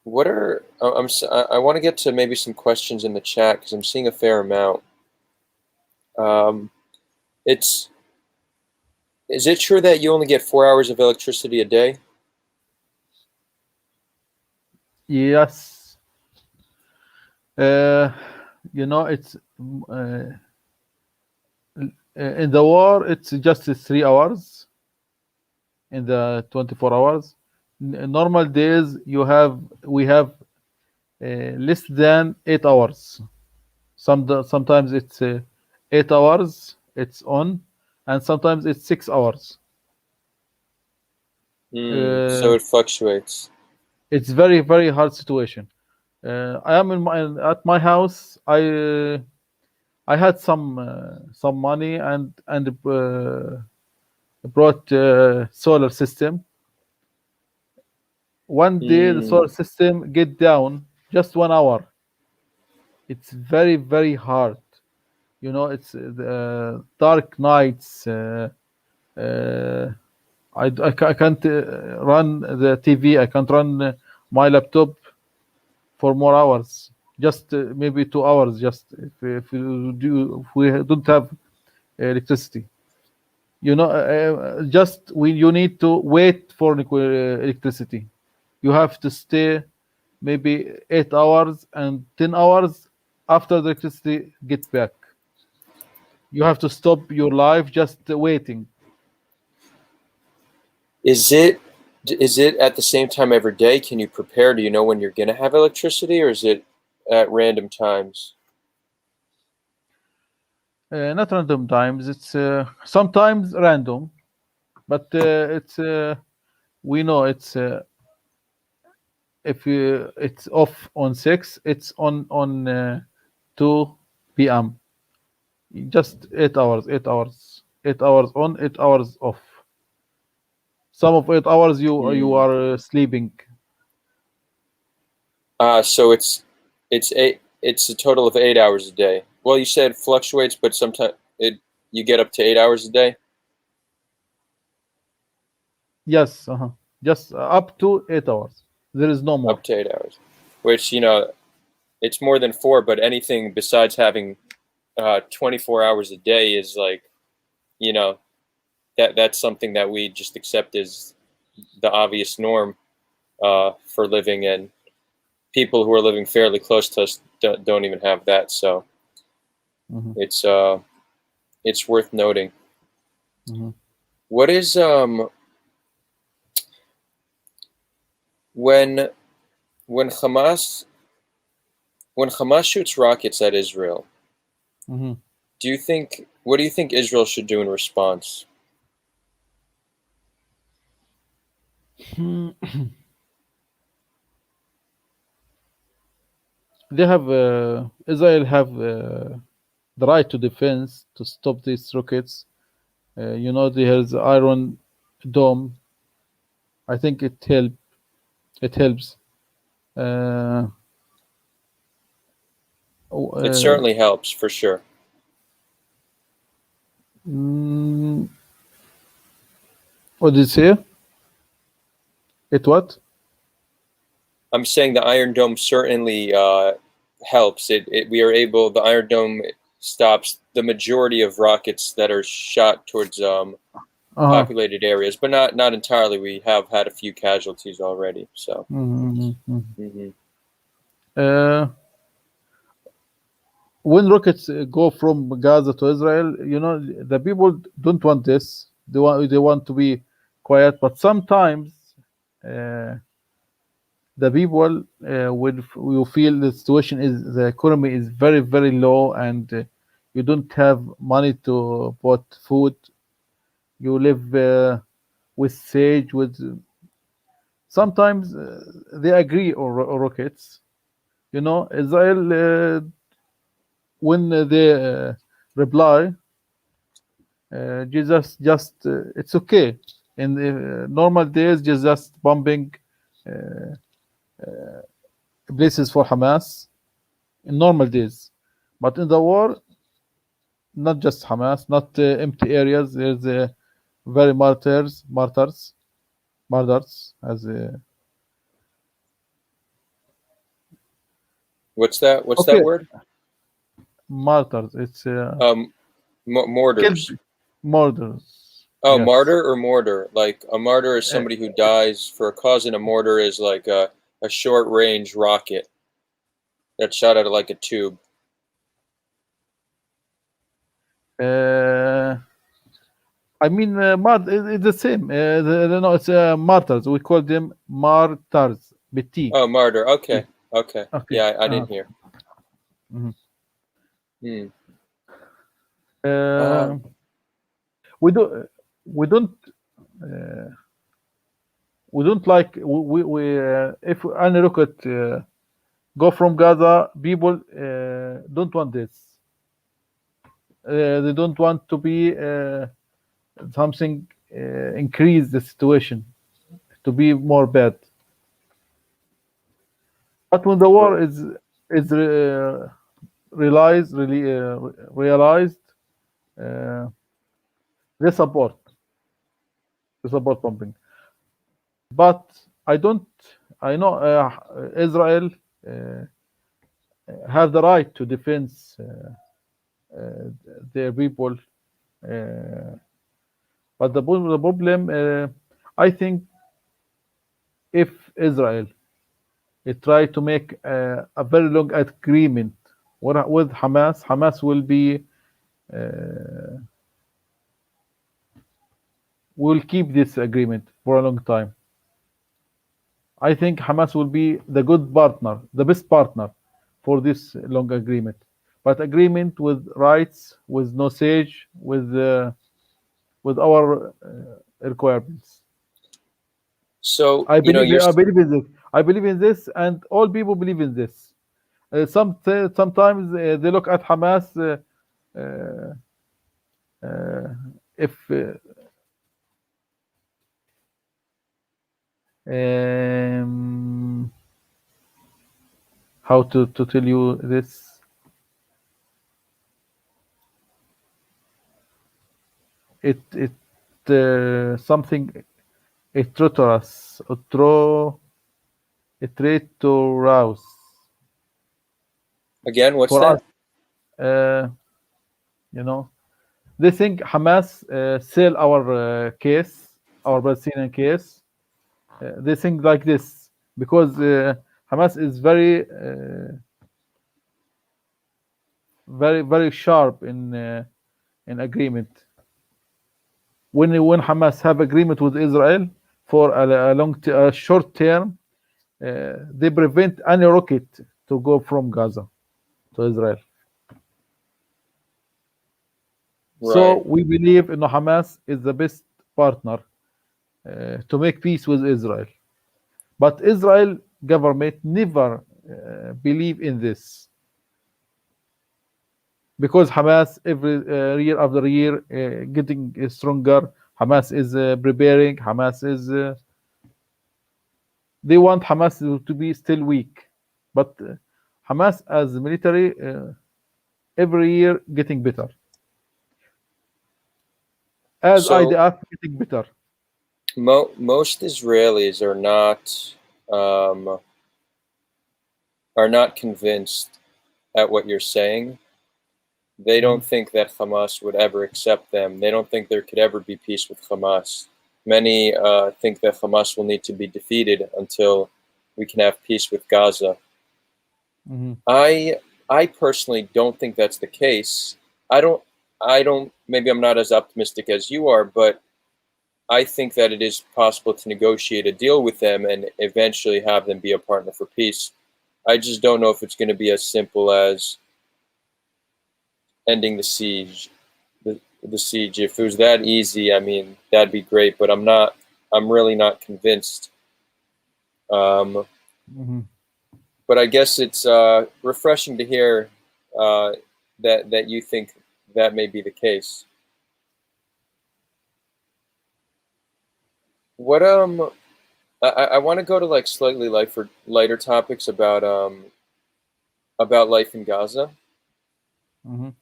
Speaker 1: What are I want to get to maybe some questions in the chat because I'm seeing a fair amount. Um, it's Is it true that you only get 4 hours of electricity a day?
Speaker 2: Yes, uh, it's in the war. It's just 3 hours in the 24 hours. Normal days we have less than 8 hours. Sometimes it's 8 hours. It's on, and sometimes it's 6 hours.
Speaker 1: So
Speaker 2: Uh,
Speaker 1: it fluctuates.
Speaker 2: it's very very hard situation. I am at my house. I had some money and brought solar system. One day the solar
Speaker 1: Mm,
Speaker 2: system get down just 1 hour. It's very very hard. It's dark nights. Uh, I can't run the TV. I can't run my laptop for more hours. Just maybe 2 hours. Just if we don't have electricity. Just when you need to wait for electricity, you have to stay maybe 8 hours and 10 hours after the electricity get back. You have to stop your life just waiting.
Speaker 1: is it is it at the same time every day? Can you prepare? Do you know when you're gonna have electricity, or is it at random times?
Speaker 2: Not random times. It's sometimes random, but it's we know it's if it's off on 6, it's on 2 p.m. Just 8 hours, 8 hours, 8 hours on, 8 hours off. Some of 8 hours you
Speaker 1: Hmm.
Speaker 2: are sleeping.
Speaker 1: So it's a total of 8 hours a day. Well, you said it fluctuates, but sometimes it you get up to 8 hours a day?
Speaker 2: Yes, just up to 8 hours. There is no more.
Speaker 1: Up to 8 hours, which, it's more than 4, but anything besides having 24 hours a day is like, that's something that we just accept as the obvious norm for living, and people who are living fairly close to us don't even have that. So
Speaker 2: Mhm.
Speaker 1: it's worth noting.
Speaker 2: Mhm.
Speaker 1: What is when when Hamas when Hamas shoots rockets at Israel?
Speaker 2: Mhm.
Speaker 1: What do you think Israel should do in response?
Speaker 2: They have Israel have the right to defense to stop these rockets. There's Iron Dome. I think It helps. Uh,
Speaker 1: It
Speaker 2: uh,
Speaker 1: certainly helps for sure.
Speaker 2: mm, what did you say? It what?
Speaker 1: I'm saying the Iron Dome certainly helps. The Iron Dome stops the majority of rockets that are shot towards
Speaker 2: Uh-huh.
Speaker 1: populated areas, but not entirely. We have had a few casualties already. So,
Speaker 2: Mm-hmm.
Speaker 1: hmm
Speaker 2: Uh, when rockets go from Gaza to Israel, the people don't want this. They want to be quiet, but sometimes uh, the people will feel the situation is the economy is very very low, and you don't have money to bought food. You live with sage with sometimes they agree or rockets. Israel when they reply, Jesus just it's okay. In the normal days, just bombing uh, places for Hamas in normal days, but in the war, not just Hamas, not empty areas. There's very martyrs as
Speaker 1: what's that? What's that
Speaker 2: okay,
Speaker 1: word?
Speaker 2: martyrs. It's
Speaker 1: Um,
Speaker 2: killed
Speaker 1: Mortars.
Speaker 2: murders.
Speaker 1: Oh,
Speaker 2: Yes.
Speaker 1: martyr or mortar? Like a martyr is
Speaker 2: Uh,
Speaker 1: somebody who dies for a cause, and a mortar is like a short range rocket that's shot out of like a tube.
Speaker 2: uh, I mean, it's the same. No, it's martyrs. We call them martyrs. BT.
Speaker 1: Oh, martyr. Okay. Okay.
Speaker 2: Okay.
Speaker 1: Yeah, I didn't hear.
Speaker 2: Mhm.
Speaker 1: Hmm.
Speaker 2: Uh,
Speaker 1: Um,
Speaker 2: we do. We don't. Uh, we don't like. We if any rocket go from Gaza, people don't want this. They don't want to be something increase the situation to be more bad. But when the war is realized, uh, they support pumping. But I don't. I know Israel uh, have the right to defend uh, their people. Uh, but the problem, I think, if Israel try to make a very long agreement with Hamas, Hamas uh, will keep this agreement for a long time. I think Hamas will be the good partner, the best partner for this long agreement. But agreement with rights, with no siege, with our requirements.
Speaker 1: so
Speaker 2: I
Speaker 1: you know,
Speaker 2: believe
Speaker 1: you're
Speaker 2: I believe in this. I believe in this, and all people believe in this. Sometimes they look at Hamas uh, uh, if um, how to tell you this. it something etrotorous, etrotorous
Speaker 1: Again, what's
Speaker 2: for us.
Speaker 1: that?
Speaker 2: Uh, you know, they think Hamas sell our case, our Palestinian case. They think like this because Hamas is very sharp in agreement. When Hamas have agreement with Israel for a short term, they prevent any rocket to go from Gaza to Israel. So
Speaker 1: Right.
Speaker 2: we believe in Hamas is the best partner to make peace with Israel. But Israel government never believe in this because Hamas every year after year getting stronger. Hamas is preparing. Hamas is they want Hamas to be still weak, but Hamas as military every year getting better. As
Speaker 1: So
Speaker 2: IDF getting better.
Speaker 1: most Israelis um, are not convinced at what you're saying. They
Speaker 2: Mhm.
Speaker 1: don't think that Hamas would ever accept them. They don't think there could ever be peace with Hamas. Many think that Hamas will need to be defeated until we can have peace with Gaza.
Speaker 2: Mhm.
Speaker 1: I I personally don't think that's the case. I don't I don't maybe I'm not as optimistic as you are, but I think that it is possible to negotiate a deal with them and eventually have them be a partner for peace. I just don't know if it's going to be as simple as ending the siege. The siege. If it was that easy, I mean, that'd be great. But I'm not. I'm really not convinced. Um,
Speaker 2: Mhm.
Speaker 1: but I guess it's refreshing to hear uh, that you think that may be the case. What I want to go to like slightly lighter topics about life in Gaza.
Speaker 2: Mhm.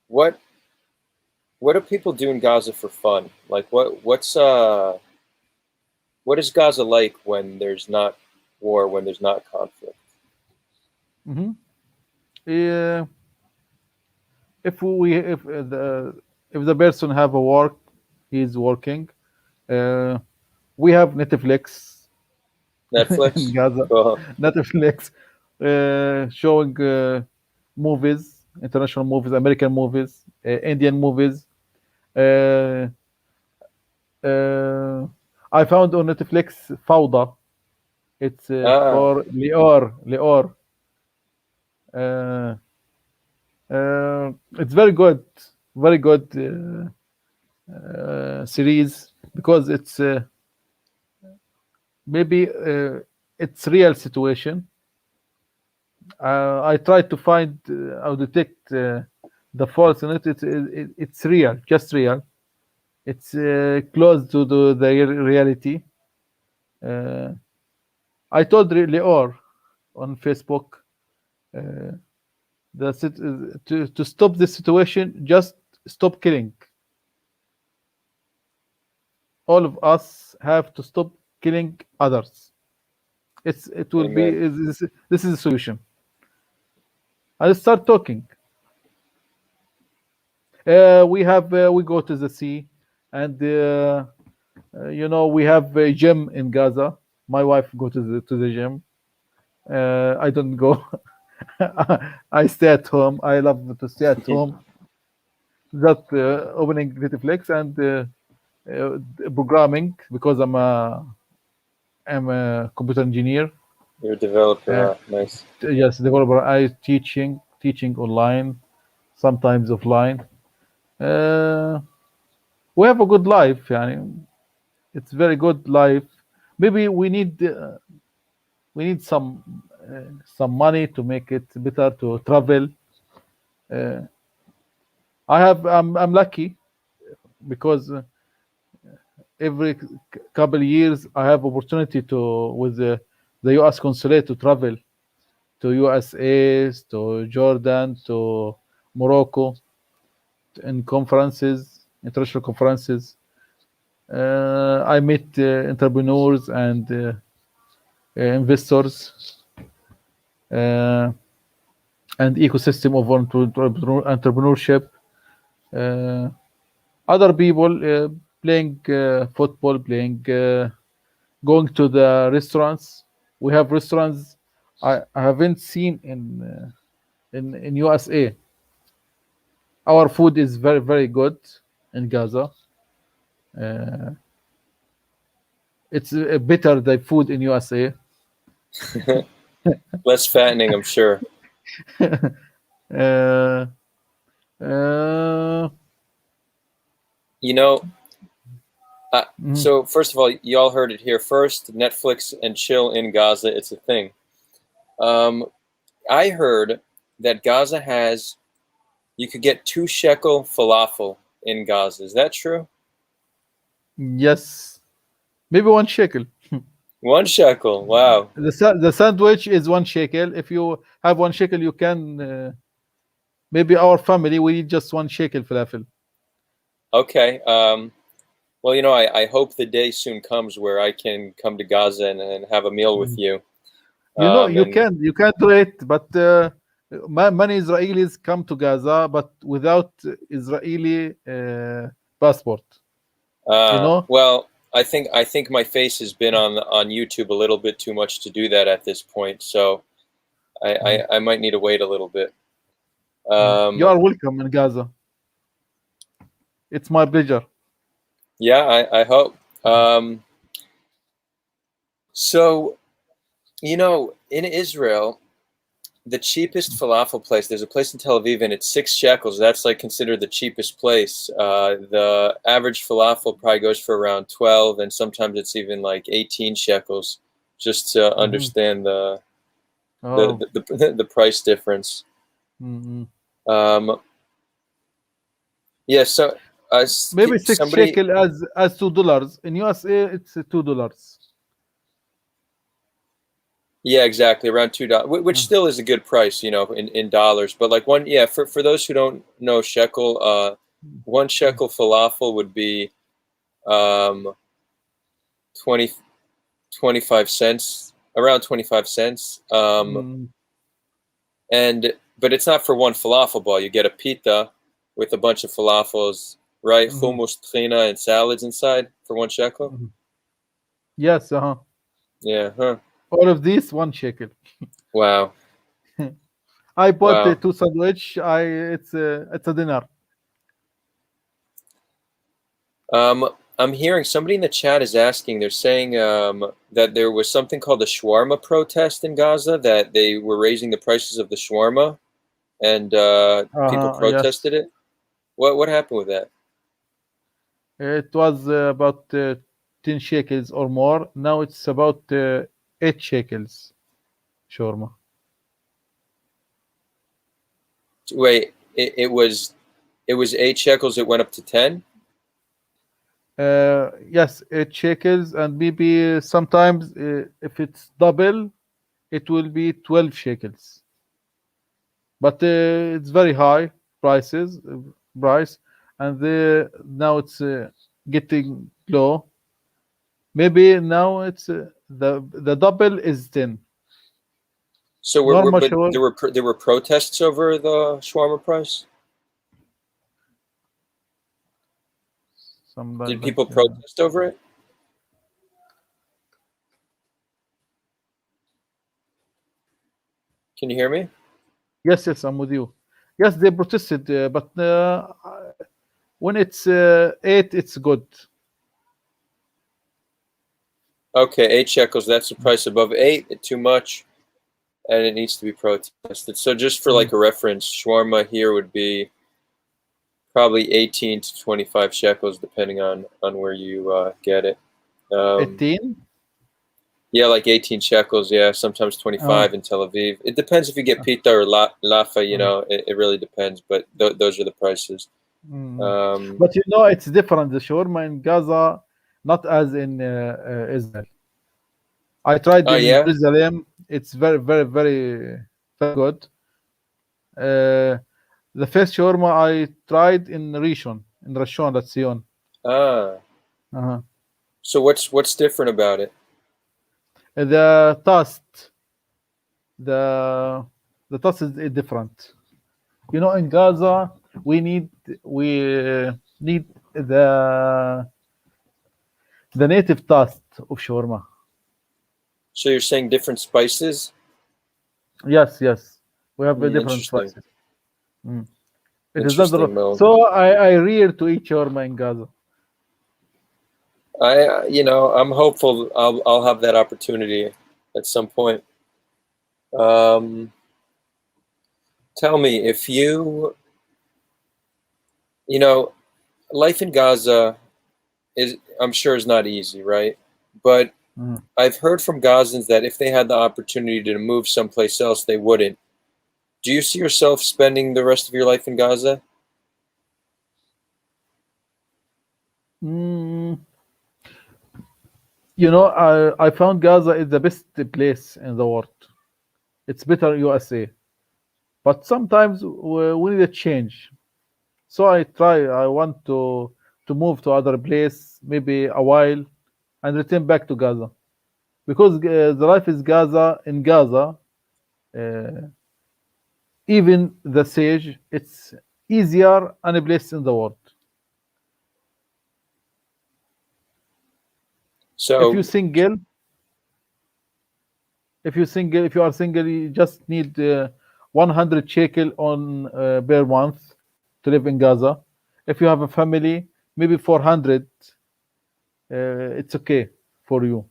Speaker 1: What what do people do in Gaza for fun? Like what is Gaza like when there's not war, when there's not conflict?
Speaker 2: Mhm. Yeah, if the person have a work, he's working. Uh, we have Netflix in
Speaker 1: Netflix?
Speaker 2: Gaza.
Speaker 1: Uh,
Speaker 2: Netflix showing movies, international movies, American movies, Indian movies. Uh, uh, I found on Netflix Fauda. It's
Speaker 1: ah,
Speaker 2: for Leor. Uh, it's very good series because it's maybe it's real situation. I tried to find or detect the false in it. It's real, just real. It's close to the reality. Uh, I told Leor on Facebook uh, to stop this situation, just stop killing. All of us have to stop killing others. It will be
Speaker 1: amen.
Speaker 2: this is the solution. I start talking. We go to the sea, and we have a gym in Gaza. My wife go to the gym. I don't go. I stay at home. I love to stay at home. Just opening Netflix and programming because I'm a computer engineer.
Speaker 1: You're a developer,
Speaker 2: Uh,
Speaker 1: nice.
Speaker 2: yes, developer. I teaching online, sometimes offline. Uh, we have a good life. Yani. It's very good life. Maybe we need some money to make it better to travel. Uh, I'm lucky because every couple years I have opportunity to with the U.S. consulate to travel to USA, to Jordan, to Morocco, in conferences. international conferences. I met entrepreneurs and investors and ecosystem of entrepreneurship. Uh, Other people playing football, playing, going to the restaurants. We have restaurants I haven't seen in USA. Our food is very very good in Gaza. Uh, it's better than food in USA.
Speaker 1: Less fattening, I'm sure.
Speaker 2: uh, uh,
Speaker 1: You know,
Speaker 2: mhm.
Speaker 1: so first of all, y'all heard it here first. Netflix and chill in Gaza, it's a thing. I heard that Gaza has, you could get 2 shekel falafel in Gaza. Is that true?
Speaker 2: Yes, maybe 1 shekel.
Speaker 1: 1 shekel. Wow.
Speaker 2: The sandwich is 1 shekel. If you have 1 shekel, you can. Maybe our family we need just 1 shekel falafel.
Speaker 1: Okay. Well, you know, I hope the day soon comes where I can come to Gaza and have a meal with you.
Speaker 2: You know,
Speaker 1: And
Speaker 2: you can do it, but many Israelis come to Gaza, but without Israeli passport. You know,
Speaker 1: well, I think my face has been on YouTube a little bit too much to do that at this point, so I might need to wait a little bit.
Speaker 2: you are welcome in Gaza. It's my pleasure.
Speaker 1: Yeah, I hope. So, you know, in Israel, the cheapest falafel place, there's a place in Tel Aviv and it's 6 shekels. That's like considered the cheapest place. The average falafel probably goes for around 12, and sometimes it's even like 18 shekels, just to understand the
Speaker 2: Oh.
Speaker 1: the price difference. Yeah, so
Speaker 2: Maybe 6
Speaker 1: somebody,
Speaker 2: shekel as $2 in USA. It's $2.
Speaker 1: yeah, exactly, around $2, which still is a good price, you know, in dollars. But like for those who don't know shekel, 1 shekel falafel would be 20 25 cents, around 25 cents. And but it's not for 1 falafel ball. You get a pita with a bunch of falafels, right? Hummus, trina, and salads inside for 1 shekel.
Speaker 2: Yes,
Speaker 1: Yeah, huh.
Speaker 2: all of these 1 shekel.
Speaker 1: Wow.
Speaker 2: I bought
Speaker 1: Wow.
Speaker 2: 2 sandwich. It's a dinner.
Speaker 1: I'm hearing somebody in the chat is asking, they're saying that there was something called the shawarma protest in Gaza, that they were raising the prices of the shawarma, and people
Speaker 2: Yes.
Speaker 1: protested it. What happened with that?
Speaker 2: It was about 10 shekels or more. Now it's about 8 shekels. Shawarma.
Speaker 1: Wait, it was 8 shekels. It went up to 10.
Speaker 2: Yes, 8 shekels, and maybe sometimes if it's double, it will be 12 shekels. But it's very high price, and now it's getting low. Maybe now it's the double is 10.
Speaker 1: So
Speaker 2: Normal
Speaker 1: but
Speaker 2: shawarma.
Speaker 1: there were protests over the shawarma price. Did people protest over it? Can you hear me?
Speaker 2: Yes, I'm with you. Yes, they protested, but when it's 8, it's good.
Speaker 1: Okay, 8 shekels. That's the price. Above 8, too much, and it needs to be protested. So just for like a reference, shawarma here would be probably 18 to 25 shekels, depending on where you get it.
Speaker 2: 18?
Speaker 1: Yeah, like 18 shekels. Yeah, sometimes 25 in Tel Aviv. It depends if you get pita or lafa. You know, it really depends. But those are the prices.
Speaker 2: But you know, it's different. The shawarma in Gaza, not as in Israel. I tried
Speaker 1: Oh
Speaker 2: in
Speaker 1: yeah.
Speaker 2: Jerusalem. It's very, very, very, very good. The first shawarma I tried in Rishon, in Rashon LeZion.
Speaker 1: Ah,
Speaker 2: Uh-huh.
Speaker 1: so what's different about it?
Speaker 2: The taste, the the taste is different. You know, in Gaza, we need the native taste of shawarma.
Speaker 1: So you're saying different spices?
Speaker 2: Yes, yes, we have a different
Speaker 1: Interesting.
Speaker 2: spices. Mm. It is not
Speaker 1: Interesting, Mo.
Speaker 2: so. I rear to eat shawarma in Gaza.
Speaker 1: I'm hopeful I'll have that opportunity at some point. Um, Tell me if life in Gaza I'm sure is not easy, right? But
Speaker 2: Mhm.
Speaker 1: I've heard from Gazans that if they had the opportunity to move someplace else, they wouldn't. Do you see yourself spending the rest of your life in Gaza?
Speaker 2: Mm, you know, I found Gaza is the best place in the world. It's better USA, but sometimes we need a change. So I want to move to other place, maybe a while, and return back to Gaza because the life is Gaza in Gaza. Uh, Even the sage, it's easier any place in the world. If you
Speaker 1: So,
Speaker 2: single, if you are single, you just need 100 shekel on per month to live in Gaza. If you have a family, maybe 400. It's okay for you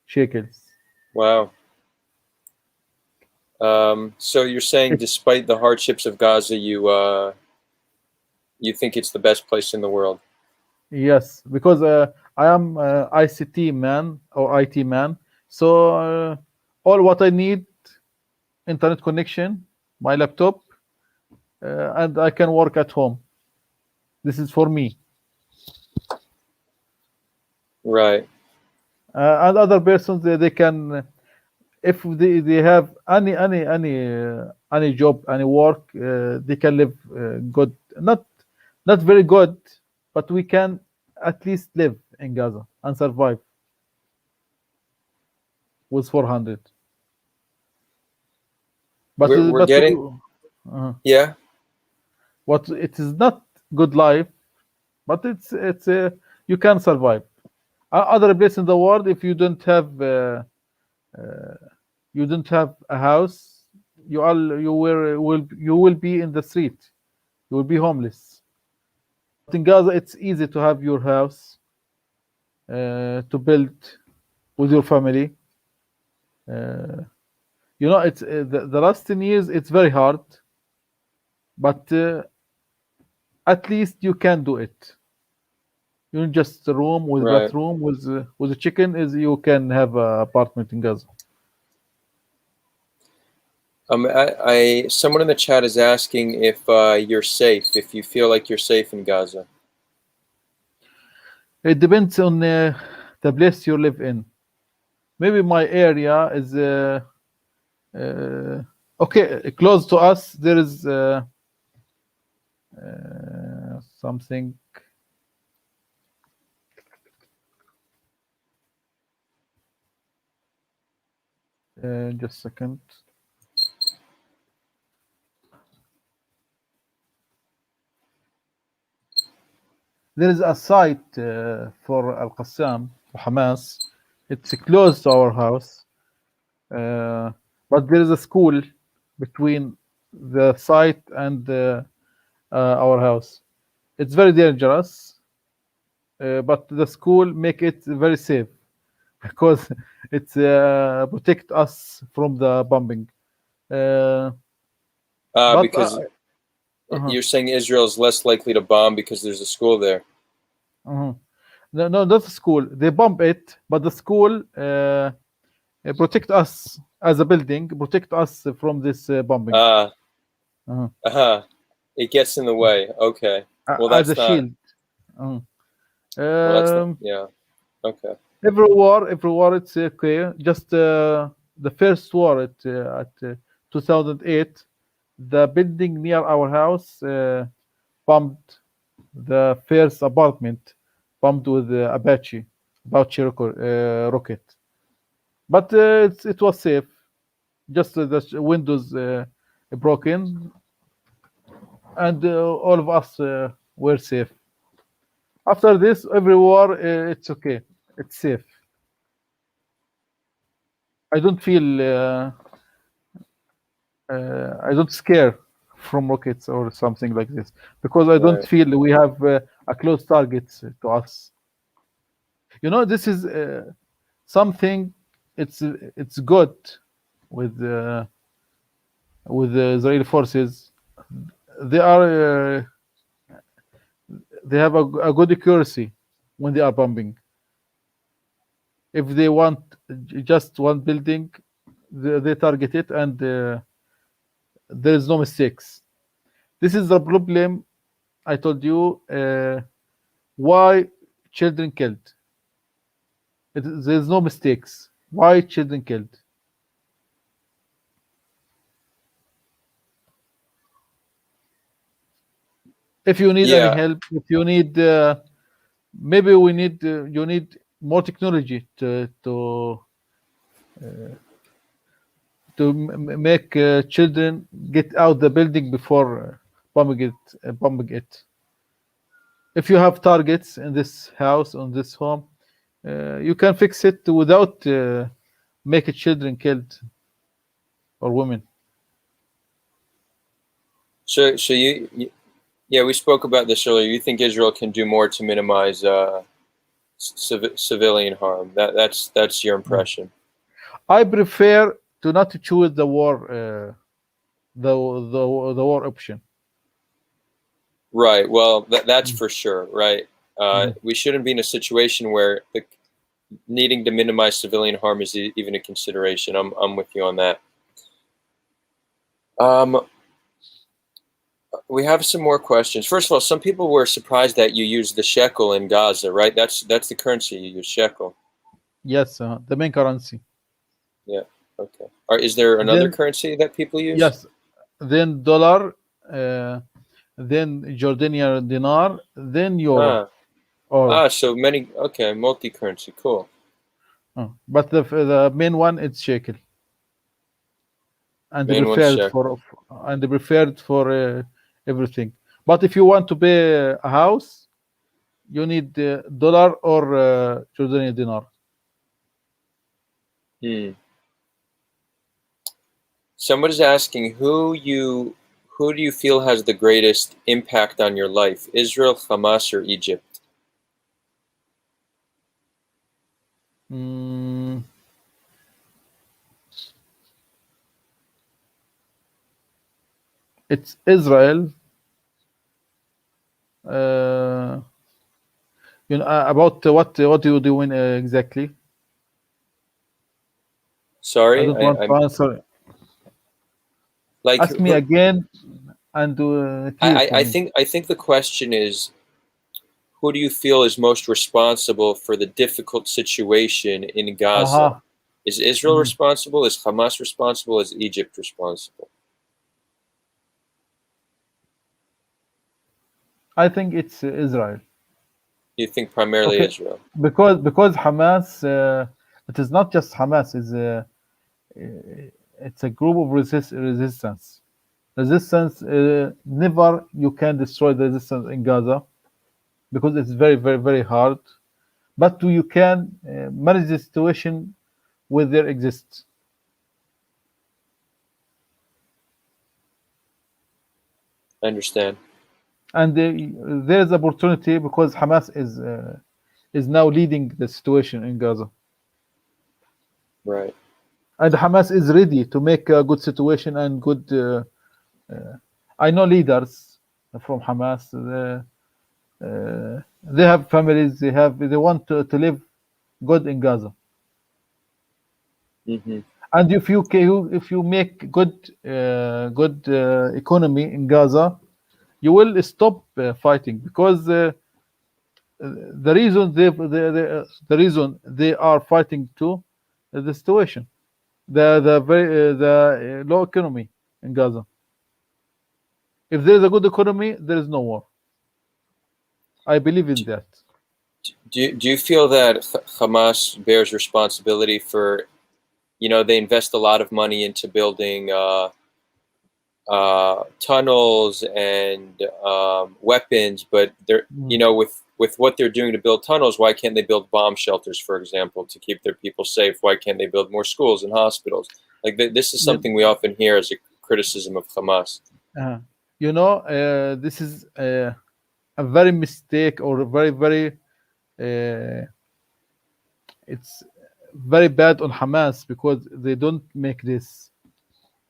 Speaker 2: shekels.
Speaker 1: wow. So you're saying
Speaker 2: It,
Speaker 1: despite the hardships of Gaza, you think it's the best place in the world?
Speaker 2: yes, because I am ICT man or IT man, so all what I need internet connection, my laptop, and I can work at home. This is for me.
Speaker 1: Right.
Speaker 2: And other persons they can, if they have any job, any work, they can live good. Not very good, but we can at least live in Gaza and survive with 400. But
Speaker 1: We're getting,
Speaker 2: uh,
Speaker 1: yeah.
Speaker 2: what it is not good life, but it's you can survive. Other place in the world, if you don't have a house, you will be in the street. You will be homeless. But in Gaza, it's easy to have your house to build with your family. Uh, it's the last 10 years. It's very hard, but at least you can do it. You know, just a room with
Speaker 1: Right.
Speaker 2: bathroom with a chicken is you can have an apartment in Gaza.
Speaker 1: Someone in the chat is asking if you're safe, if you feel like you're safe in Gaza.
Speaker 2: It depends on the place you live in. Maybe my area is okay. Close to us, there is something. Just a second. There is a site for Al Qassam, Hamas. It's close to our house, uh, but there is a school between the site and our house. It's very dangerous, but the school make it very safe because it protect us from the bombing. Uh, but
Speaker 1: Because
Speaker 2: uh-huh,
Speaker 1: you're saying Israel is less likely to bomb because there's a school there.
Speaker 2: uh-huh. No, no, not the school. They bomb it, but the school protect us as a building, protect us from this bombing
Speaker 1: Ah,
Speaker 2: uh-huh.
Speaker 1: it gets in the way. Okay. Well,
Speaker 2: As a
Speaker 1: that's not.
Speaker 2: shield. Uh-huh.
Speaker 1: Well, that's not.
Speaker 2: Um,
Speaker 1: Yeah. Okay.
Speaker 2: every war, it's okay. Just the first war at 2008, the building near our house bombed. the first apartment bombed with Apache rocket. But it was safe. Just the windows broken, and all of us were safe. After this, every war, it's okay. It's safe. I don't feel, I don't scare from rockets or something like this because I don't
Speaker 1: Right.
Speaker 2: feel we have a close target to us. This is something. It's good with with the Israeli forces. They are they have a good accuracy when they are bombing. If they want just one building, they target it, and there is no mistakes. This is the problem. I told you why children killed. There is no mistakes. Why children killed? If you need any
Speaker 1: Yeah.
Speaker 2: help, if you need, maybe we need you need more technology to make children get out the building before bombing it. If you have targets in this house, on this home, you can fix it without making children killed or women.
Speaker 1: So yeah, we spoke about this earlier. You think Israel can do more to minimize civilian harm? That's your impression.
Speaker 2: I prefer to not choose the war, the war option.
Speaker 1: Right. Well, that's for sure. Right.
Speaker 2: Mhm.
Speaker 1: We shouldn't be in a situation where needing to minimize civilian harm is even a consideration. I'm with you on that. We have some more questions. First of all, some people were surprised that you used the shekel in Gaza, right? That's the currency you use, shekel.
Speaker 2: Yes, the main currency.
Speaker 1: Yeah. Okay. Is there another
Speaker 2: Then
Speaker 1: currency that people use?
Speaker 2: yes, then dollar, then Jordanian dinar, then euro.
Speaker 1: Ah.
Speaker 2: Or
Speaker 1: So many. Okay, multi-currency. Cool.
Speaker 2: but the main one is shekel, and they
Speaker 1: Main one's
Speaker 2: preferred
Speaker 1: shekel.
Speaker 2: for everything. But if you want to pay a house, you need dollar or Jordanian dinar.
Speaker 1: Hmm. Somebody's asking who do you feel has the greatest impact on your life? Israel, Hamas, or Egypt?
Speaker 2: Mm, it's Israel. Uh, about what do you do exactly? I
Speaker 1: Sorry,
Speaker 2: don't want to
Speaker 1: I'm
Speaker 2: answer.
Speaker 1: like
Speaker 2: Ask me
Speaker 1: who,
Speaker 2: again and clear for me.
Speaker 1: I think the question is who do you feel is most responsible for the difficult situation in Gaza?
Speaker 2: Aha.
Speaker 1: Is Israel
Speaker 2: Mhm.
Speaker 1: responsible? Is Hamas responsible? Is Egypt responsible?
Speaker 2: I think it's Israel.
Speaker 1: You think primarily
Speaker 2: Okay,
Speaker 1: Israel?
Speaker 2: because Hamas, it is not just Hamas. It's a group of resistance. Resistance. Never you can destroy the resistance in Gaza because it's very very very hard. But you can manage the situation with their exist.
Speaker 1: I understand.
Speaker 2: And there is opportunity because Hamas is now leading the situation in Gaza,
Speaker 1: Right.
Speaker 2: and Hamas is ready to make a good situation and good. I know leaders from Hamas. They have families. They want to live good in Gaza.
Speaker 1: Mm-hmm.
Speaker 2: And if you make good economy in Gaza, you will stop fighting because the reason the reason they are fighting too is the situation, the low economy in Gaza. If there is a good economy, there is no war. I believe in that.
Speaker 1: Do you feel that Hamas bears responsibility for, they invest a lot of money into building tunnels and weapons, but they're, with what they're doing to build tunnels, why can't they build bomb shelters, for example, to keep their people safe? Why can't they build more schools and hospitals? Like this is something we often hear as a criticism of Hamas.
Speaker 2: This is a very mistake, or very, very, it's very bad on Hamas, because they don't make this.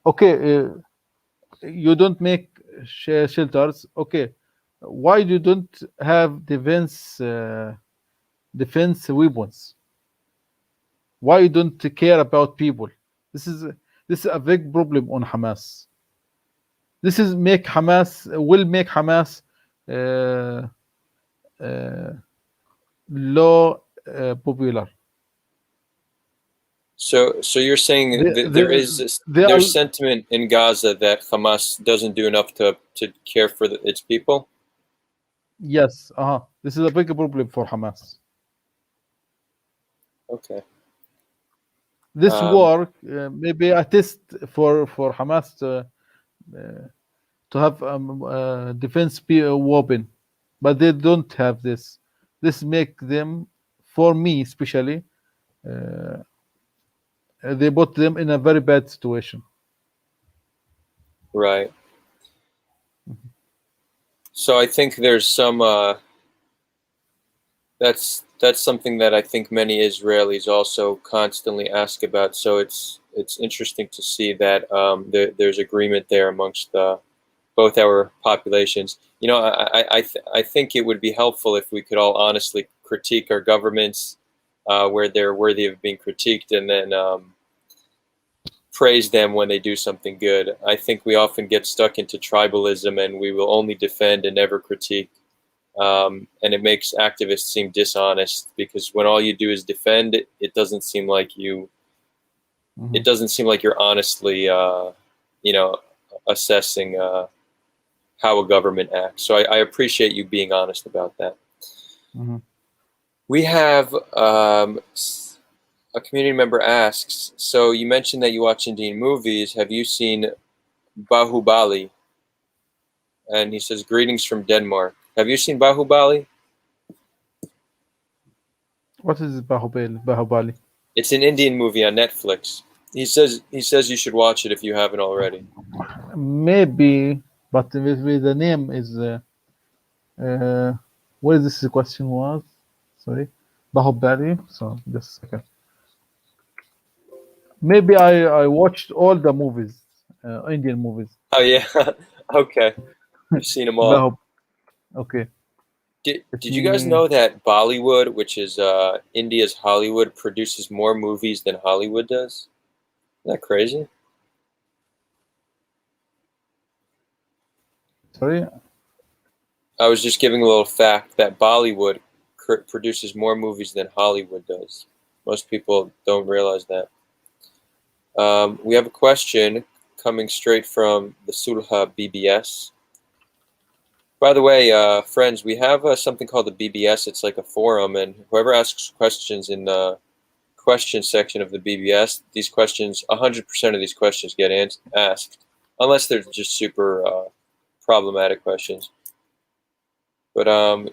Speaker 2: Okay, you don't make shelters. Okay, why you don't have defense weapons? Why you don't care about people? This is this is a big problem on Hamas. This is make Hamas will make Hamas uh, uh, low popular.
Speaker 1: So you're saying that there's sentiment in Gaza that Hamas doesn't do enough to care for its people?
Speaker 2: Yes, this is a big problem for Hamas.
Speaker 1: Okay.
Speaker 2: This war maybe a test for Hamas to have defense weapon, but they don't have this. This make them, for me especially, they put them in a very bad situation.
Speaker 1: Right. So I think there's some that's something that I think many Israelis also constantly ask about. So it's interesting to see that there's agreement there amongst both our populations. I think it would be helpful if we could all honestly critique our governments where they're worthy of being critiqued, and then praise them when they do something good. I think we often get stuck into tribalism, and we will only defend and never critique. And it makes activists seem dishonest, because when all you do is defend, it doesn't seem like you. Mm-hmm. It doesn't seem like you're honestly, assessing how a government acts. So I appreciate you being honest about that.
Speaker 2: Mm-hmm.
Speaker 1: We have a community member asks, so you mentioned that you watch Indian movies. Have you seen Bahubali? And he says, greetings from Denmark. Have you seen Bahubali?
Speaker 2: What is Bahubali?
Speaker 1: It's an Indian movie on Netflix. He says you should watch it if you haven't already.
Speaker 2: Maybe, but with the name is what is this question was? Sorry, Bahubali. So just a second. Maybe I watched all the movies, Indian movies.
Speaker 1: Oh yeah, okay. You've seen them all.
Speaker 2: Okay.
Speaker 1: Did you guys know that Bollywood, which is India's Hollywood, produces more movies than Hollywood does? Isn't that crazy?
Speaker 2: Sorry?
Speaker 1: I was just giving a little fact that Bollywood produces more movies than Hollywood does. Most people don't realize that. We have a question coming straight from the Sulha BBS. By the way, friends, we have something called the BBS. It's like a forum, and whoever asks questions in the question section of the BBS, these questions, 100% of these questions get asked, unless they're just super problematic questions. But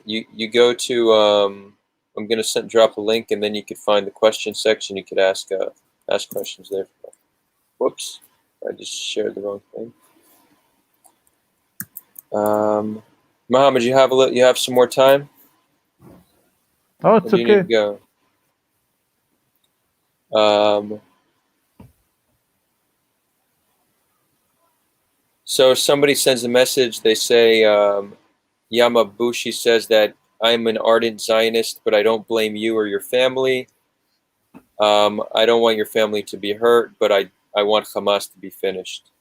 Speaker 1: you go to, I'm going to drop a link, and then you could find the question section. You could ask questions there. Whoops, I just shared the wrong thing. Mohammed, you have some more time?
Speaker 2: Oh, it's okay.
Speaker 1: You need to go. So somebody sends a message. They say, Yamabushi says that I'm an ardent Zionist, but I don't blame you or your family. I don't want your family to be hurt, but I want Hamas to be finished.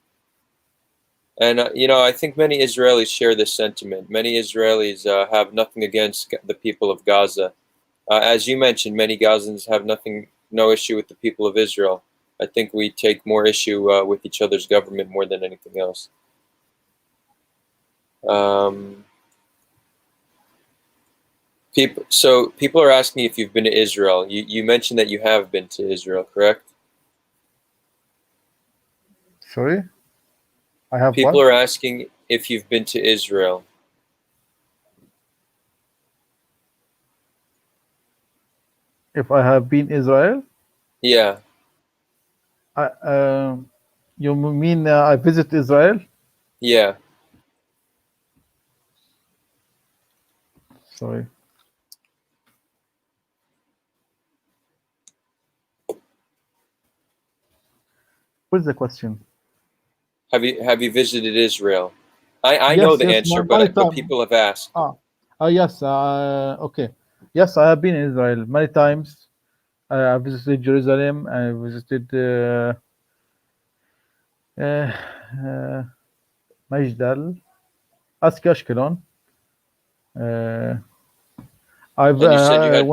Speaker 1: And, I think many Israelis share this sentiment. Many Israelis have nothing against the people of Gaza. As you mentioned, many Gazans have no issue with the people of Israel. I think we take more issue with each other's government more than anything else. People are asking if you've been to Israel. You mentioned that you have been to Israel, correct?
Speaker 2: Sorry, I have
Speaker 1: People
Speaker 2: what?
Speaker 1: are asking if you've been to Israel.
Speaker 2: If I have been Israel,
Speaker 1: Yeah,
Speaker 2: I, you mean I visit Israel?
Speaker 1: yeah.
Speaker 2: Sorry, what's the question?
Speaker 1: Have you visited Israel? I know
Speaker 2: Yes,
Speaker 1: the
Speaker 2: yes,
Speaker 1: answer,
Speaker 2: many
Speaker 1: but
Speaker 2: times.
Speaker 1: people have asked.
Speaker 2: Yes, okay. Yes, I have been in Israel many times. I visited Jerusalem. I visited uh, Majdal, Ashkelon. Uh, I've
Speaker 1: And you said you had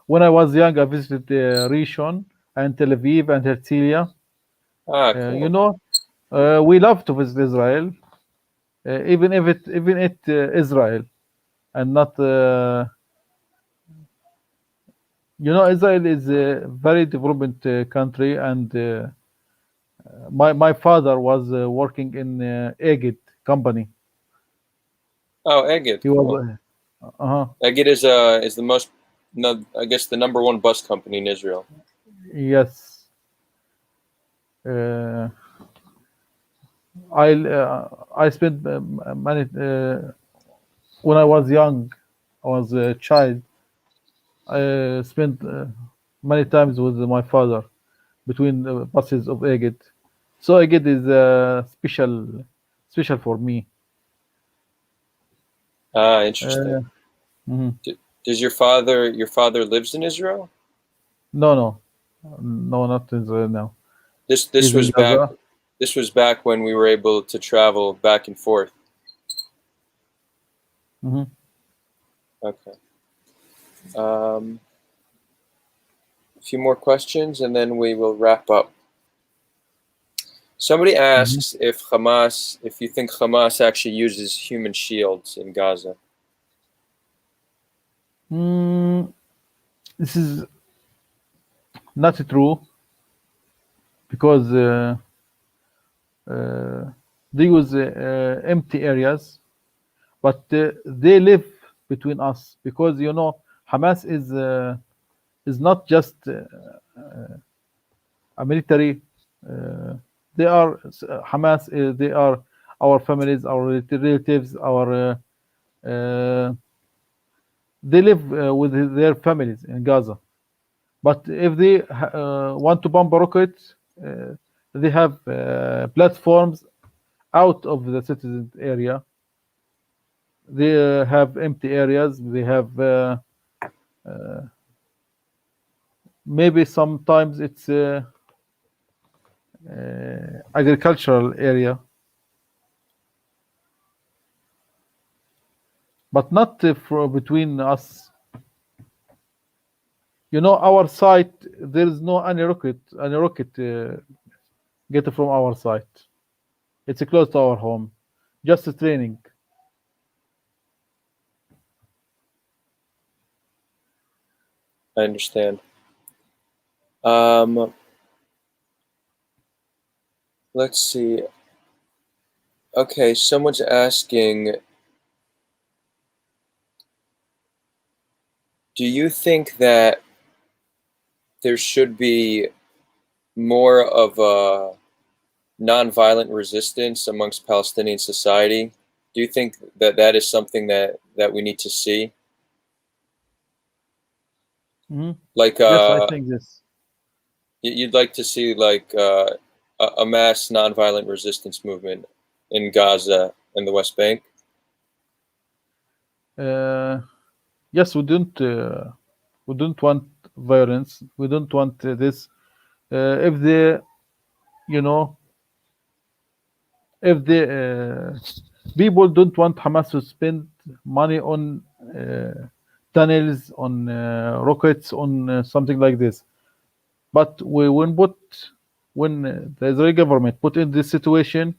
Speaker 2: when I was young, I visited Rishon and Tel Aviv and Herzliya. You
Speaker 1: cool.
Speaker 2: know, we love to visit Israel, even it Israel and not. Israel is a very development country, and my father was working in Egid company.
Speaker 1: Oh, Egged,
Speaker 2: He
Speaker 1: cool.
Speaker 2: was. Uh-huh.
Speaker 1: Egged is the most, no, I guess the number one bus company in Israel.
Speaker 2: Yes. Uh, I spent many when I was young. I was a child. I spent many times with my father between the buses of Egid. So Egid is special for me.
Speaker 1: Ah, interesting.
Speaker 2: Uh, mhm.
Speaker 1: Does your father lives in Israel?
Speaker 2: No, no, no, not Israel now.
Speaker 1: This
Speaker 2: He's
Speaker 1: this
Speaker 2: in
Speaker 1: was back
Speaker 2: Gaza.
Speaker 1: this was back when we were able to travel back and forth.
Speaker 2: Hmm.
Speaker 1: Okay. Um, a few more questions and then we will wrap up. Somebody
Speaker 2: Hmm.
Speaker 1: asks if you think Hamas actually uses human shields in Gaza.
Speaker 2: Mm, this is not true because uh, they use empty areas, but they live between us because Hamas is not just a military. Uh, they are Hamas. They are our families, our relatives, our. They live with their families in Gaza. But if they want to bomb rockets, they have platforms out of the citizen area. They have empty areas. They have maybe sometimes it's agricultural area, but not for between us. Our site there is no any rocket get from our site. It's close to our home. Just training.
Speaker 1: I understand. Um, let's see. Okay, someone's asking, do you think that there should be more of a nonviolent resistance amongst Palestinian society? Do you think that that is something that we need to see?
Speaker 2: Hmm.
Speaker 1: Like,
Speaker 2: Yes, I think this.
Speaker 1: you'd like to see like a mass nonviolent resistance movement in Gaza and the West Bank?
Speaker 2: Uh, yes, we don't want violence. We don't want this. If they, you know, if the people don't want Hamas to spend money on tunnels, on rockets, on something like this. But when the Israeli government put in this situation,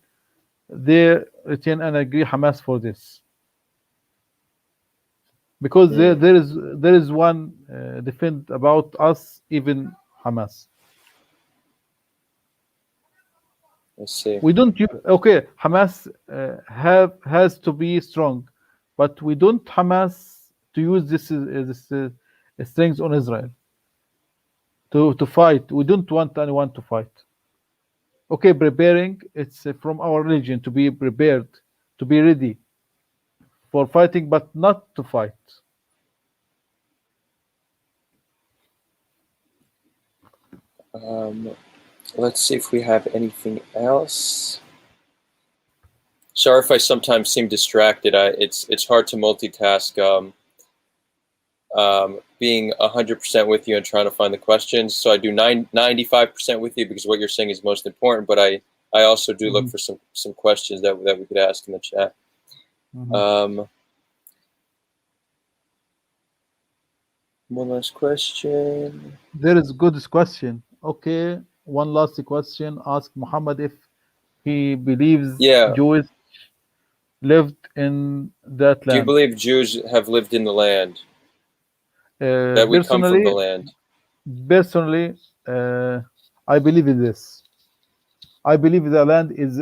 Speaker 2: they retain and agree Hamas for this. because there,
Speaker 1: Mm,
Speaker 2: there is one defend about us, even Hamas.
Speaker 1: I see.
Speaker 2: We don't okay. Hamas has to be strong, but we don't Hamas to use this strength on Israel to fight. We don't want anyone to fight. Okay, preparing, it's from our religion to be prepared, to be ready for fighting, but not to fight.
Speaker 1: Um, let's see if we have anything else. Sorry if I sometimes seem distracted. It's hard to multitask. Being 100% with you and trying to find the questions. So I do 95% with you because what you're saying is most important. But I also do look
Speaker 2: Mhm,
Speaker 1: for some questions that we could ask in the chat.
Speaker 2: mhm.
Speaker 1: Um, one last question.
Speaker 2: There is good question. Okay, one last question. Ask Muhammad if he believes
Speaker 1: Yeah.
Speaker 2: Jews lived in that
Speaker 1: Do you
Speaker 2: land.
Speaker 1: believe Jews have lived in the land? That we come from the
Speaker 2: Personally,
Speaker 1: land?
Speaker 2: personally, uh, I believe in this. I believe the land is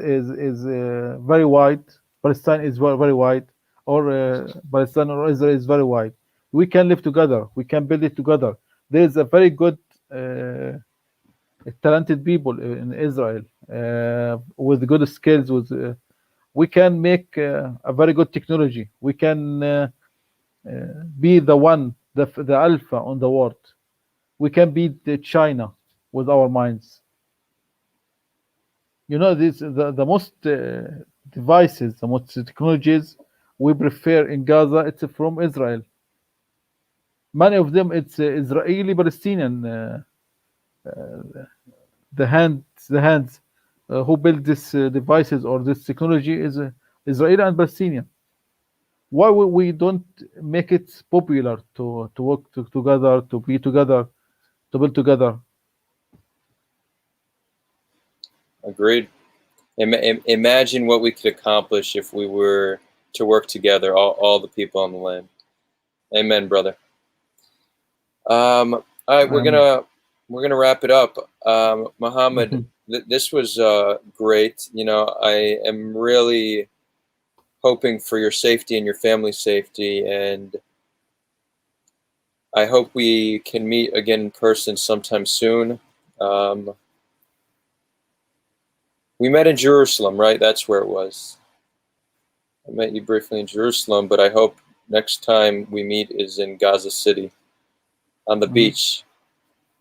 Speaker 2: very wide. Palestine is very wide, or Palestine or Israel is very wide. We can live together. We can build it together. There is a very good, talented people in Israel with good skills. We can make a very good technology. We can be the one, the alpha on the world. We can beat China with our minds. You know, this the most devices, the most technologies we prefer in Gaza. It's from Israel. Many of them it's Israeli Palestinian. The hands who build these devices or this technology is Israeli and Palestinian. Why we don't make it popular to work together, to be together, to build together?
Speaker 1: Agreed. Imagine what we could accomplish if we were to work together, all the people on the land. Amen, brother. All right,
Speaker 2: Um,
Speaker 1: we're gonna wrap it up. Muhammad,
Speaker 2: mhm.
Speaker 1: this was great. You know, I am really hoping for your safety and your family's safety, and I hope we can meet again in person sometime soon. Um, we met in Jerusalem, right? That's where it was. I met you briefly in Jerusalem, but I hope next time we meet is in Gaza City on the
Speaker 2: Mhm.
Speaker 1: beach,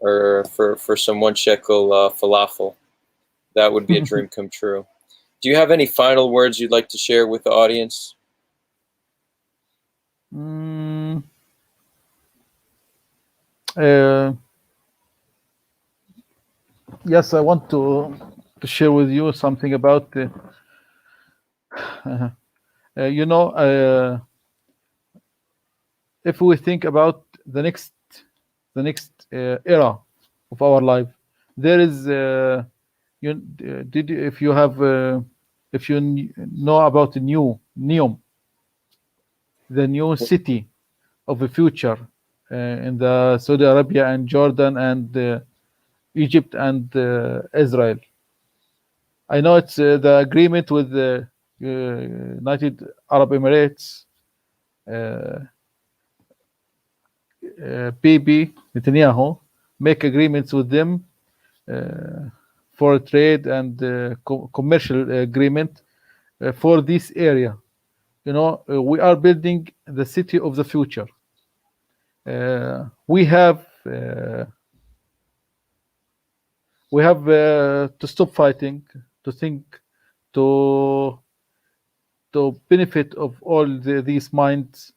Speaker 1: or for some 1 shekel falafel. That would be a dream come true. Do you have any final words you'd like to share with the audience?
Speaker 2: Mm, uh, yes, I want to share with you something about you know, if we think about the next era of our life, there is you did you, if you have if you know about the new Neom, the new city of the future in the Saudi Arabia and Jordan and Egypt and Israel. I know it's the agreement with the United Arab Emirates, uh, Bibi Netanyahu, make agreements with them uh, for trade and commercial agreement for this area. You know, we are building the city of the future. We have to stop fighting, to think, to benefit of all these minds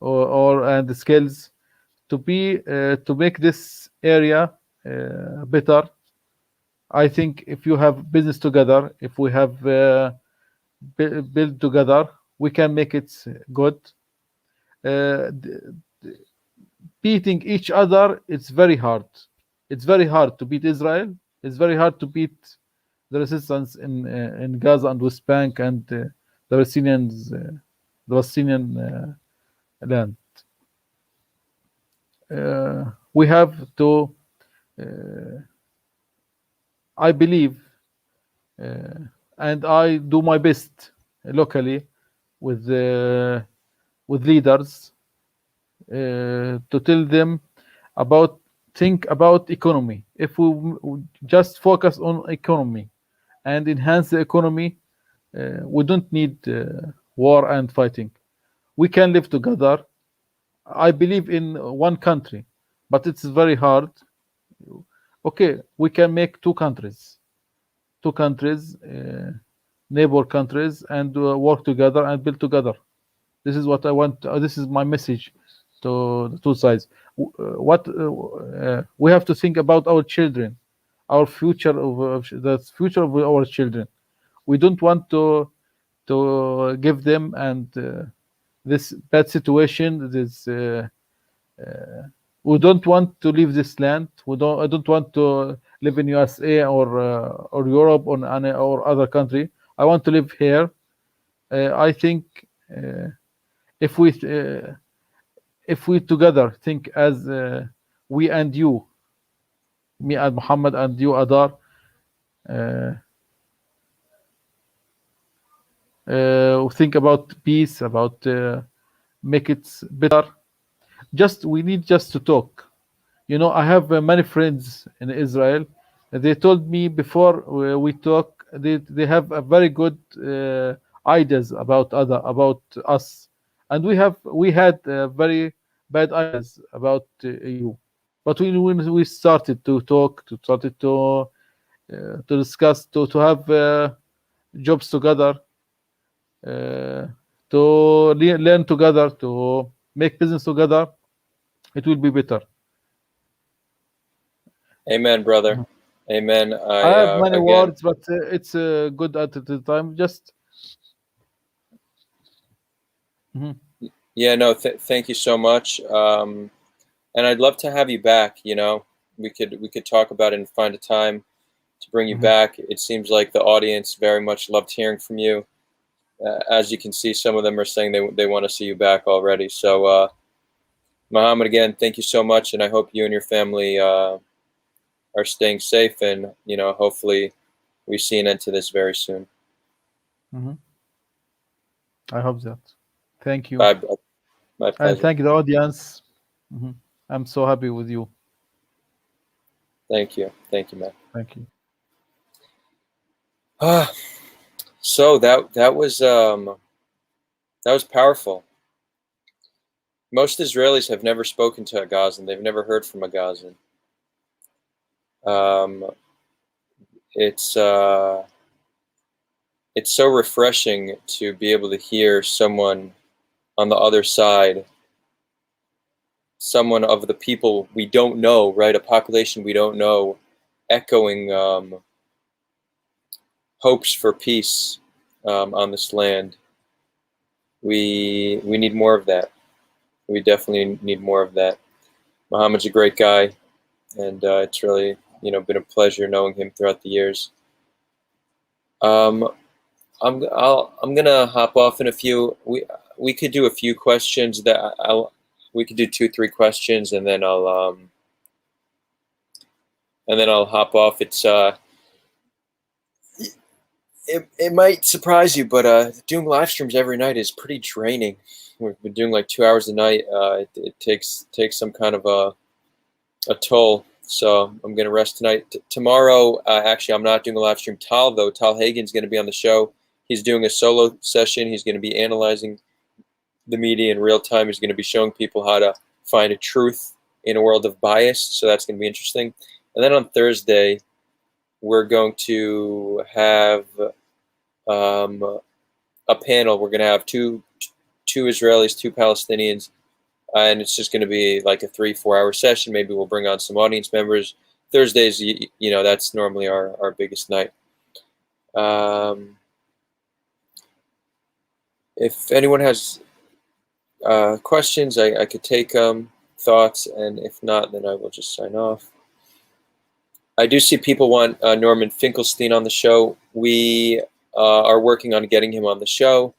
Speaker 2: or and the skills to be to make this area better. I think if you have business together, if we have build together, we can make it good. Uh, Beating each other, it's very hard. It's very hard to beat Israel. It's very hard to beat the resistance in Gaza and West Bank and the Palestinians, the Palestinian land. we have to, I believe, and I do my best locally with leaders to tell them about think about economy. If we just focus on economy and enhance the economy, we don't need war and fighting. We can live together. I believe in one country, but it's very hard. Okay, we can make two countries, neighbor countries, and work together and build together. This is what I want. This is my message to the two sides. What we have to think about our children, our future of the future of our children. We don't want to give them and this bad situation. We don't want to leave this land. I don't want to live in USA or Europe or other country. I want to live here. I think if we together think as we and you, me and Muhammad and you Adar, uh, think about peace, about make it better. Just we need just to talk. You know, I have many friends in Israel. They told me before we talk, they have a very good ideas about us, and we had very bad ideas about you. But when we started to talk, to discuss, to have jobs together, uh, to learn together, to make business together, it will be better.
Speaker 1: Amen, brother. Amen.
Speaker 2: I have many
Speaker 1: Again,
Speaker 2: words, but it's good at the time. Just Mhm.
Speaker 1: yeah, no, thank you so much. And I'd love to have you back. You know, we could talk about it and find a time to bring you
Speaker 2: Mhm.
Speaker 1: back. It seems like the audience very much loved hearing from you. As you can see, some of them are saying they want to see you back already. So, Muhammad, again, thank you so much, and I hope you and your family are staying safe, and you know, hopefully, we see an end to this very soon.
Speaker 2: Mhm. I hope that. Thank you,
Speaker 1: Bye. My
Speaker 2: and
Speaker 1: pleasure.
Speaker 2: thank the audience. Mhm. I'm so happy with you.
Speaker 1: Thank you. Thank you, man.
Speaker 2: Thank you.
Speaker 1: So that was powerful. Most Israelis have never spoken to a Gazan. They've never heard from a Gazan. Um, it's it's so refreshing to be able to hear someone on the other side, someone of the people we don't know, right? A population we don't know, echoing hopes for peace on this land. We need more of that. We definitely need more of that. Muhammad's a great guy, and it's really been a pleasure knowing him throughout the years. Um, I'm gonna hop off in a few. We could do a few questions that we could do 2-3 questions, and then I'll hop off. It might surprise you, but doing live streams every night is pretty draining. We've been doing like 2 hours a night. It takes some kind of a toll. So I'm gonna rest tonight. Tomorrow, actually, I'm not doing a live stream. Tal Hagen's gonna be on the show. He's doing a solo session. He's gonna be analyzing the media in real time. He's gonna be showing people how to find a truth in a world of bias. So that's gonna be interesting. And then on Thursday, we're going to have a panel. We're gonna have two Israelis, two Palestinians, and it's just going to be like a 3-4 hour session. Maybe we'll bring on some audience members. Thursdays, that's normally our biggest night. If anyone has questions, I could take thoughts, and if not, then I will just sign off. I do see people want Norman Finkelstein on the show. We are working on getting him on the show.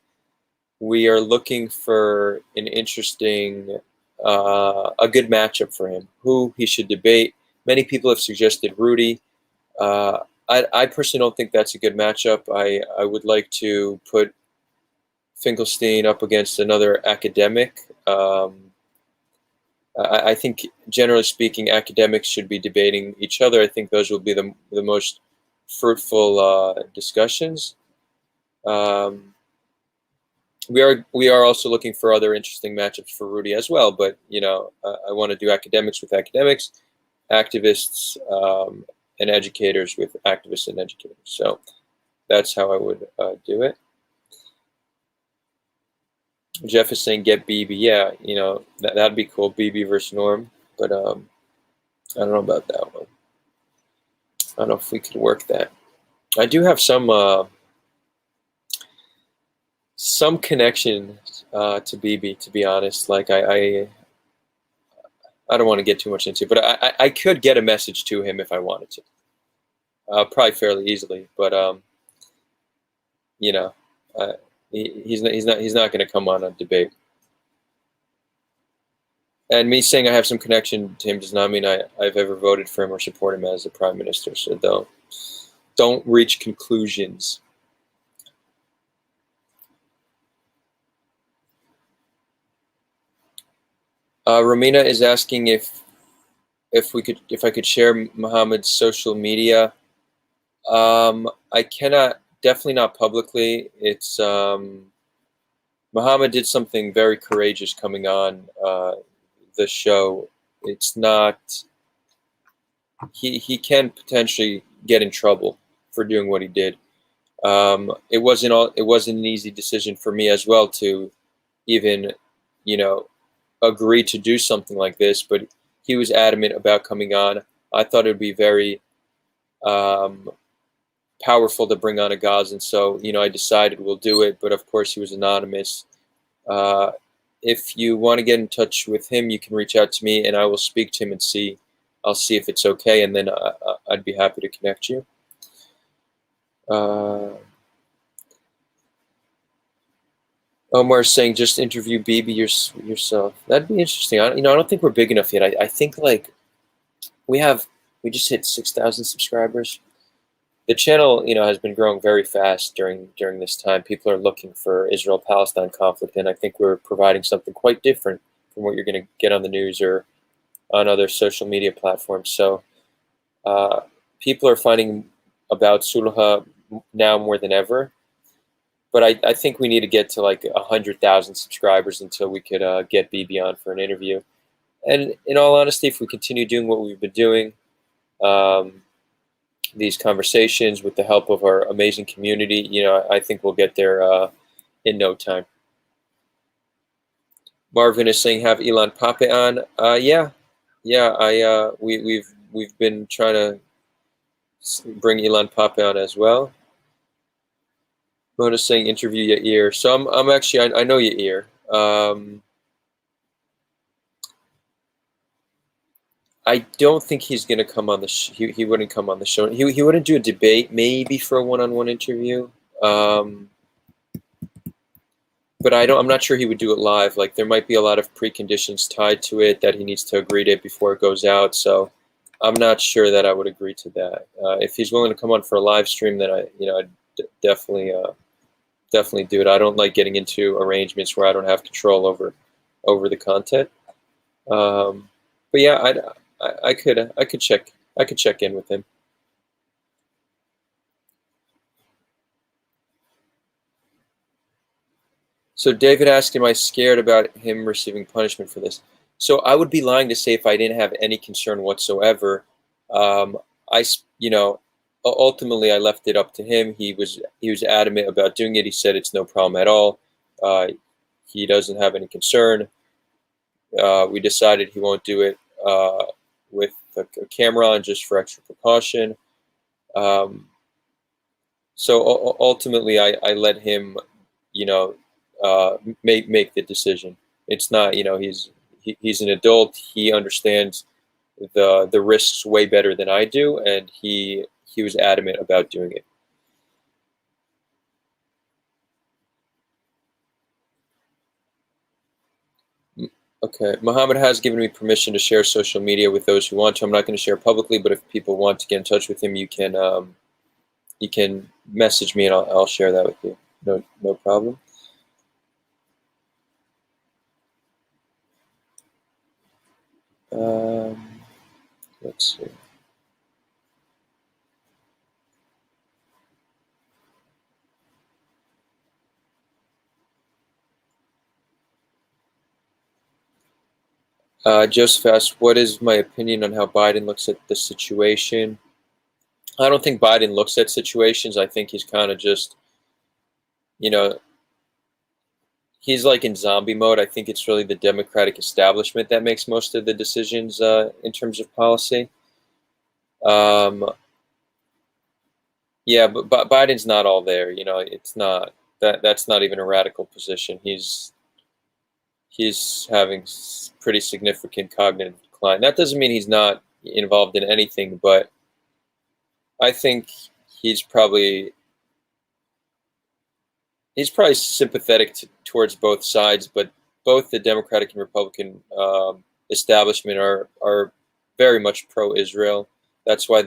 Speaker 1: We are looking for an interesting a good matchup for him, who he should debate. Many people have suggested Rudy. I personally don't think that's a good matchup. I would like to put Finkelstein up against another academic. I think, generally speaking, academics should be debating each other. I think those will be the most fruitful discussions. We are also looking for other interesting matchups for Rudy as well. But I want to do academics with academics, activists and educators with activists and educators. So that's how I would do it. Jeff is saying get BB. Yeah, that'd be cool. BB versus Norm, but I don't know about that one. I don't know if we could work that. I do have some connection to BB, to be honest. Like I don't want to get too much into it, but I could get a message to him if I wanted to. Probably fairly easily, but he's not going to come on a debate. And me saying I have some connection to him does not mean I've ever voted for him or support him as a prime minister. So don't reach conclusions. Romina is asking if I could share Muhammad's social media. I cannot, definitely not publicly. It's Muhammad did something very courageous coming on the show. It's not, he can potentially get in trouble for doing what he did. It wasn't an easy decision for me as well to even, agree to do something like this, but he was adamant about coming on. I thought it would be very powerful to bring on a Gazan, so I decided we'll do it. But of course, he was anonymous. If you want to get in touch with him, you can reach out to me, and I will speak to him and I'll see if it's okay, and then I'd be happy to connect you. Omar's saying just interview BB yourself. That'd be interesting. I don't think we're big enough yet. I think like we just hit 6,000 subscribers. The channel, has been growing very fast during this time. People are looking for Israel-Palestine conflict, and I think we're providing something quite different from what you're going to get on the news or on other social media platforms. So people are finding about Sulha now more than ever. But I think we need to get to like 100,000 subscribers until we could get BB on for an interview. And in all honesty, if we continue doing what we've been doing, these conversations with the help of our amazing community, I think we'll get there in no time. Marvin is saying have Ilan Pape on. Yeah. We've been trying to bring Ilan Pape on as well. Mona saying interview Yair. So I'm actually I know Yair. I don't think he's gonna come on the he wouldn't come on the show. He wouldn't do a debate, maybe for a one-on-one interview. But I'm not sure he would do it live. Like there might be a lot of preconditions tied to it that he needs to agree to it before it goes out. So I'm not sure that I would agree to that. If he's willing to come on for a live stream, then I'd definitely do it. I don't like getting into arrangements where I don't have control over the content. But yeah, I could check in with him. So David asked, am I scared about him receiving punishment for this? So I would be lying to say if I didn't have any concern whatsoever. Ultimately I left it up to him. He was adamant about doing it. He said it's no problem at all. He doesn't have any concern. We decided he won't do it with a camera on just for extra precaution. So ultimately I let him, make the decision. It's not, he's an adult. He understands the risks way better than I do, and he was adamant about doing it. Okay, Muhammad has given me permission to share social media with those who want to. I'm not going to share publicly, but if people want to get in touch with him, you can message me and I'll share that with you. No problem. Let's see. Joseph asked, what is my opinion on how Biden looks at the situation? I don't think Biden looks at situations. I think he's kind of just, you know, he's like in zombie mode. I think it's really the Democratic establishment that makes most of the decisions in terms of policy. Yeah, but Biden's not all there. It's not that's not even a radical position. He's having pretty significant cognitive decline. That doesn't mean he's not involved in anything, but I think he's probably sympathetic towards both sides, but both the Democratic and Republican establishment are very much pro-Israel. That's why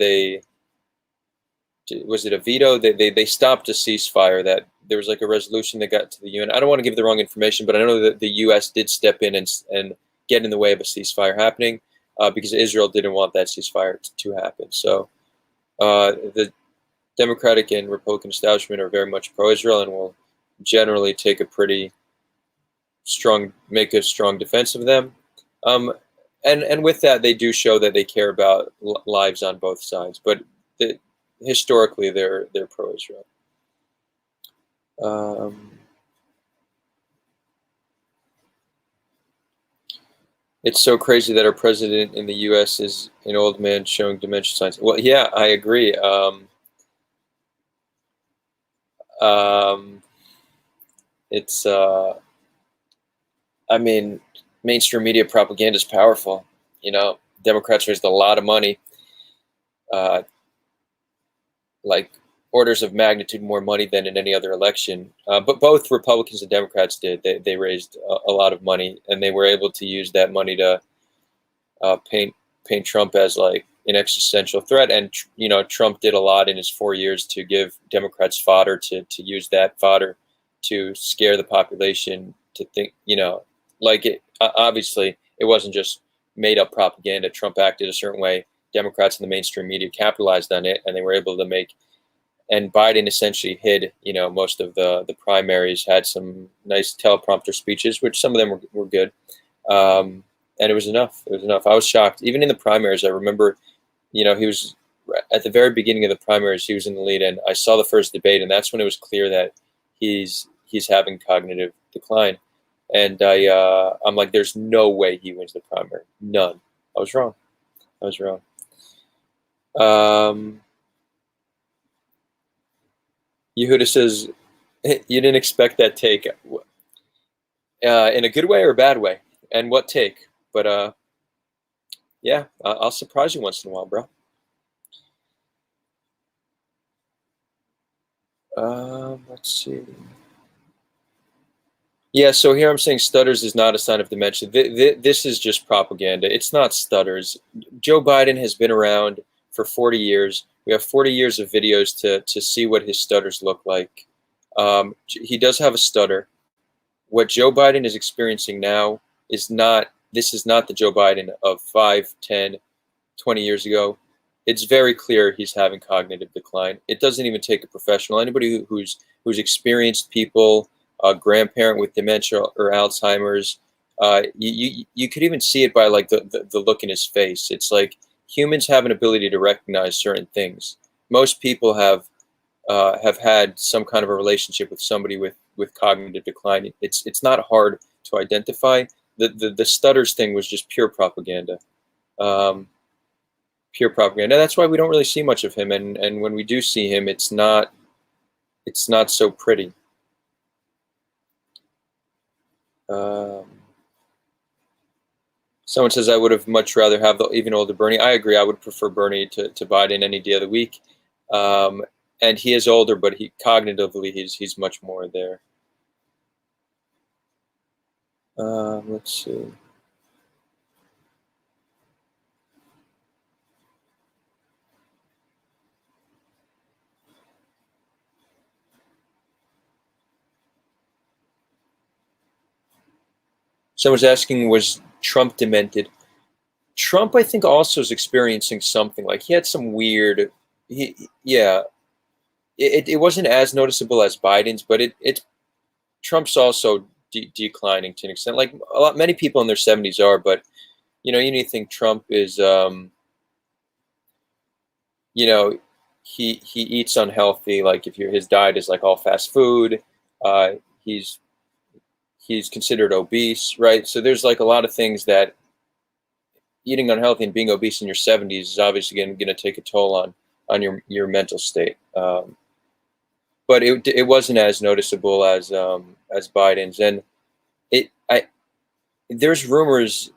Speaker 1: was it a veto? They stopped a ceasefire. That there was like a resolution that got to the UN. I don't want to give the wrong information, but I know that the U.S. did step in and get in the way of a ceasefire happening because Israel didn't want that ceasefire to happen. So the Democratic and Republican establishment are very much pro-Israel and will generally take make a strong defense of them. And with that, they do show that they care about lives on both sides. But historically, they're pro-Israel. It's so crazy that our president in the U.S. is an old man showing dementia signs. Well, yeah, I agree. It's I mean, mainstream media propaganda is powerful. Democrats raised a lot of money, like orders of magnitude more money than in any other election. But both Republicans and Democrats did. They raised a lot of money, and they were able to use that money to paint Trump as like an existential threat. And Trump did a lot in his 4 years to give Democrats fodder to use that fodder to scare the population to think, like it. Obviously, it wasn't just made up propaganda. Trump acted a certain way. Democrats in the mainstream media capitalized on it, and they were able to make. And Biden essentially hid, most of the primaries, had some nice teleprompter speeches, which some of them were good. And it was enough. It was enough. I was shocked. Even in the primaries, I remember, he was at the very beginning of the primaries, he was in the lead, and I saw the first debate, and that's when it was clear that he's having cognitive decline. And I'm like, there's no way he wins the primary. None. I was wrong. Yehuda says, you didn't expect that take. In a good way or a bad way? And what take? But yeah, I'll surprise you once in a while, bro. Let's see. Yeah, so here I'm saying stutters is not a sign of dementia. This is just propaganda. It's not stutters. Joe Biden has been around for 40 years. We have 40 years of videos to see what his stutters look like. He does have a stutter. What Joe Biden is experiencing now is not the Joe Biden of 5, 10, 20 years ago. It's very clear he's having cognitive decline. It doesn't even take a professional. Anybody who's experienced people, a grandparent with dementia or Alzheimer's, you could even see it by like the look in his face. It's like humans have an ability to recognize certain things. Most people have had some kind of a relationship with somebody with cognitive decline. It's not hard to identify. The stutters thing was just pure propaganda. Pure propaganda. That's why we don't really see much of him, and when we do see him, it's not so pretty. Someone says I would have much rather have the even older Bernie. I agree. I would prefer Bernie to Biden any day of the week. And he is older, but cognitively he's much more there. Let's see. Someone's asking, was Trump demented? Trump, I think, also is experiencing something. Like he had some weird, yeah. It wasn't as noticeable as Biden's, but Trump's also declining to an extent. Like many people in their 70s are, but you need to think Trump is, he eats unhealthy. Like if his diet is like all fast food, uh, he's he's considered obese, right? So there's like a lot of things that eating unhealthy and being obese in your 70s is obviously going to take a toll on your mental state. But it wasn't as noticeable as Biden's, and there's rumors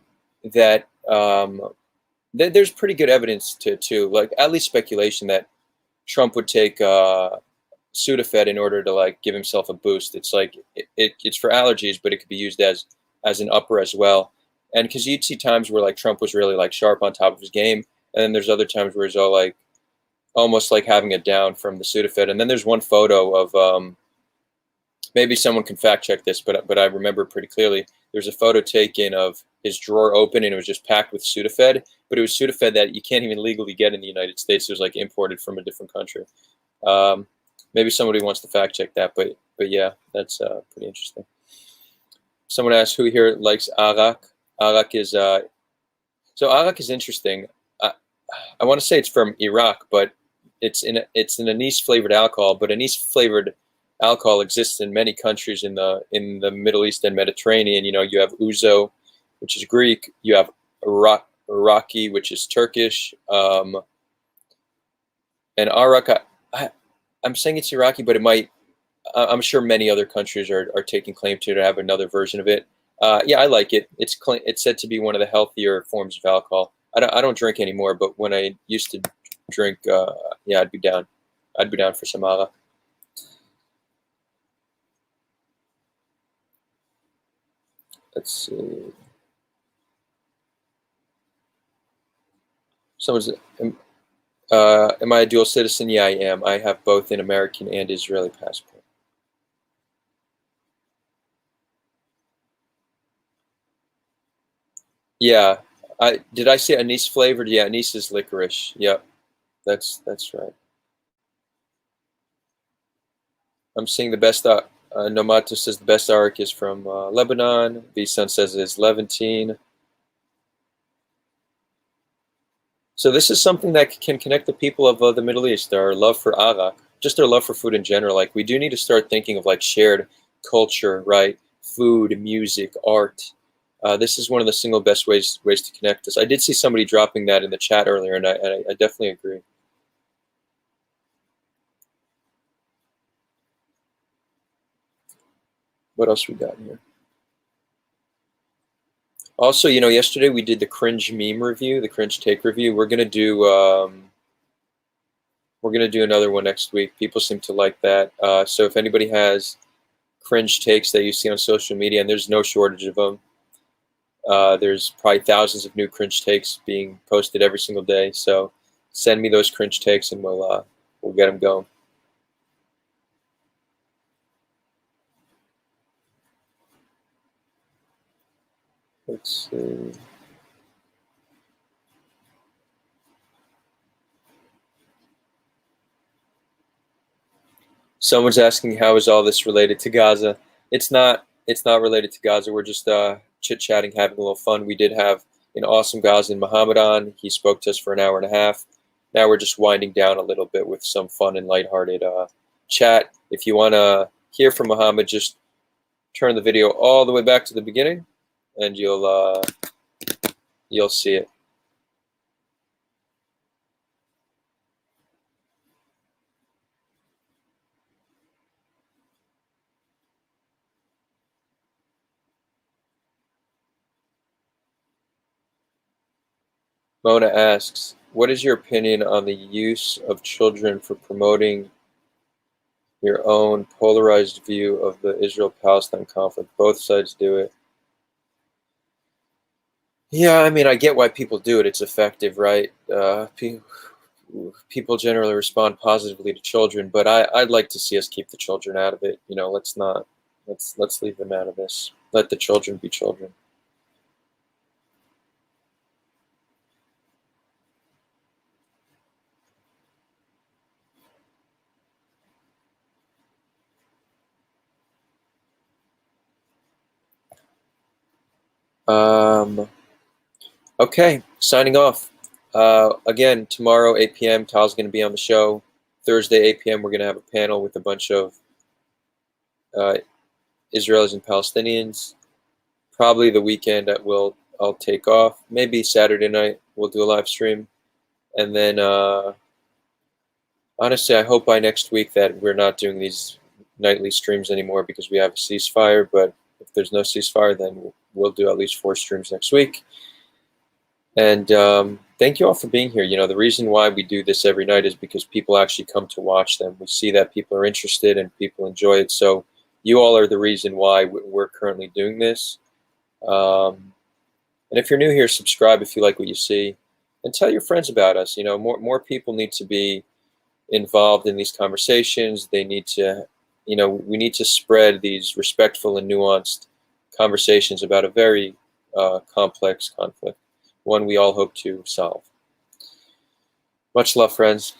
Speaker 1: that there's pretty good evidence to like at least speculation that Trump would take Sudafed in order to like give himself a boost. It's like it's for allergies, but it could be used as an upper as well. And because you'd see times where like Trump was really like sharp on top of his game, and then there's other times where he's all like almost like having it down from the Sudafed. And then there's one photo of maybe someone can fact check this, but I remember pretty clearly. There's a photo taken of his drawer open and it was just packed with Sudafed, but it was Sudafed that you can't even legally get in the United States. It was like imported from a different country. Maybe somebody wants to fact check that, but yeah, that's pretty interesting. Someone asked who here likes arak. Arak is so arak is interesting. I want to say it's from Iraq, but it's an anise flavored alcohol. But anise flavored alcohol exists in many countries in the Middle East and Mediterranean. You have ouzo, which is Greek. You have Iraqi, which is Turkish, and arak. I'm saying it's Iraqi, but it might. I'm sure many other countries are taking claim to have another version of it. Yeah, I like it. It's said to be one of the healthier forms of alcohol. I don't drink anymore, but when I used to drink, yeah, I'd be down. I'd be down for some arak. Let's see. Someone's, am I a dual citizen? Yeah, I am. I have both an American and Israeli passport. Yeah. Did I say anise flavored? Yeah, anise is licorice. Yep. That's right. I'm seeing the best. Nomato says the best arak is from Lebanon. V-Sun says it's Levantine. So this is something that can connect the people of the Middle East. Our love for arak, just our love for food in general. Like we do need to start thinking of like shared culture, right? Food, music, art. This is one of the single best ways to connect us. I did see somebody dropping that in the chat earlier, and I definitely agree. What else we got here? Also, yesterday we did the cringe meme review, the cringe take review. We're gonna do another one next week. People seem to like that. So if anybody has cringe takes that you see on social media, and there's no shortage of them. There's probably thousands of new cringe takes being posted every single day. So send me those cringe takes, and we'll get them going. Let's see. Someone's asking how is all this related to Gaza? It's not related to Gaza. We're just chit-chatting, having a little fun. We did have an awesome Gazan, Muhammad, on. He spoke to us for an hour and a half. Now we're just winding down a little bit with some fun and lighthearted chat. If you want to hear from Muhammad, just turn the video all the way back to the beginning, and you'll see it. Mona asks, what is your opinion on the use of children for promoting your own polarized view of the Israel-Palestine conflict? Both sides do it. Yeah, I mean, I get why people do it. It's effective, right? People generally respond positively to children, but I'd like to see us keep the children out of it. Let's leave them out of this. Let the children be children. Okay, signing off. Again, tomorrow, 8 p.m., Tal's going to be on the show. Thursday, 8 p.m., we're going to have a panel with a bunch of Israelis and Palestinians. Probably the weekend I'll take off. Maybe Saturday night we'll do a live stream. And then, honestly, I hope by next week that we're not doing these nightly streams anymore because we have a ceasefire. But if there's no ceasefire, then we'll do at least 4 streams next week. And thank you all for being here. You know, the reason why we do this every night is because people actually come to watch them. We see that people are interested and people enjoy it. So you all are the reason why we're currently doing this. And if you're new here, subscribe if you like what you see, and tell your friends about us. You know, more people need to be involved in these conversations. They need to, you know, we need to spread these respectful and nuanced conversations about a very complex conflict, one we all hope to solve. Much love, friends.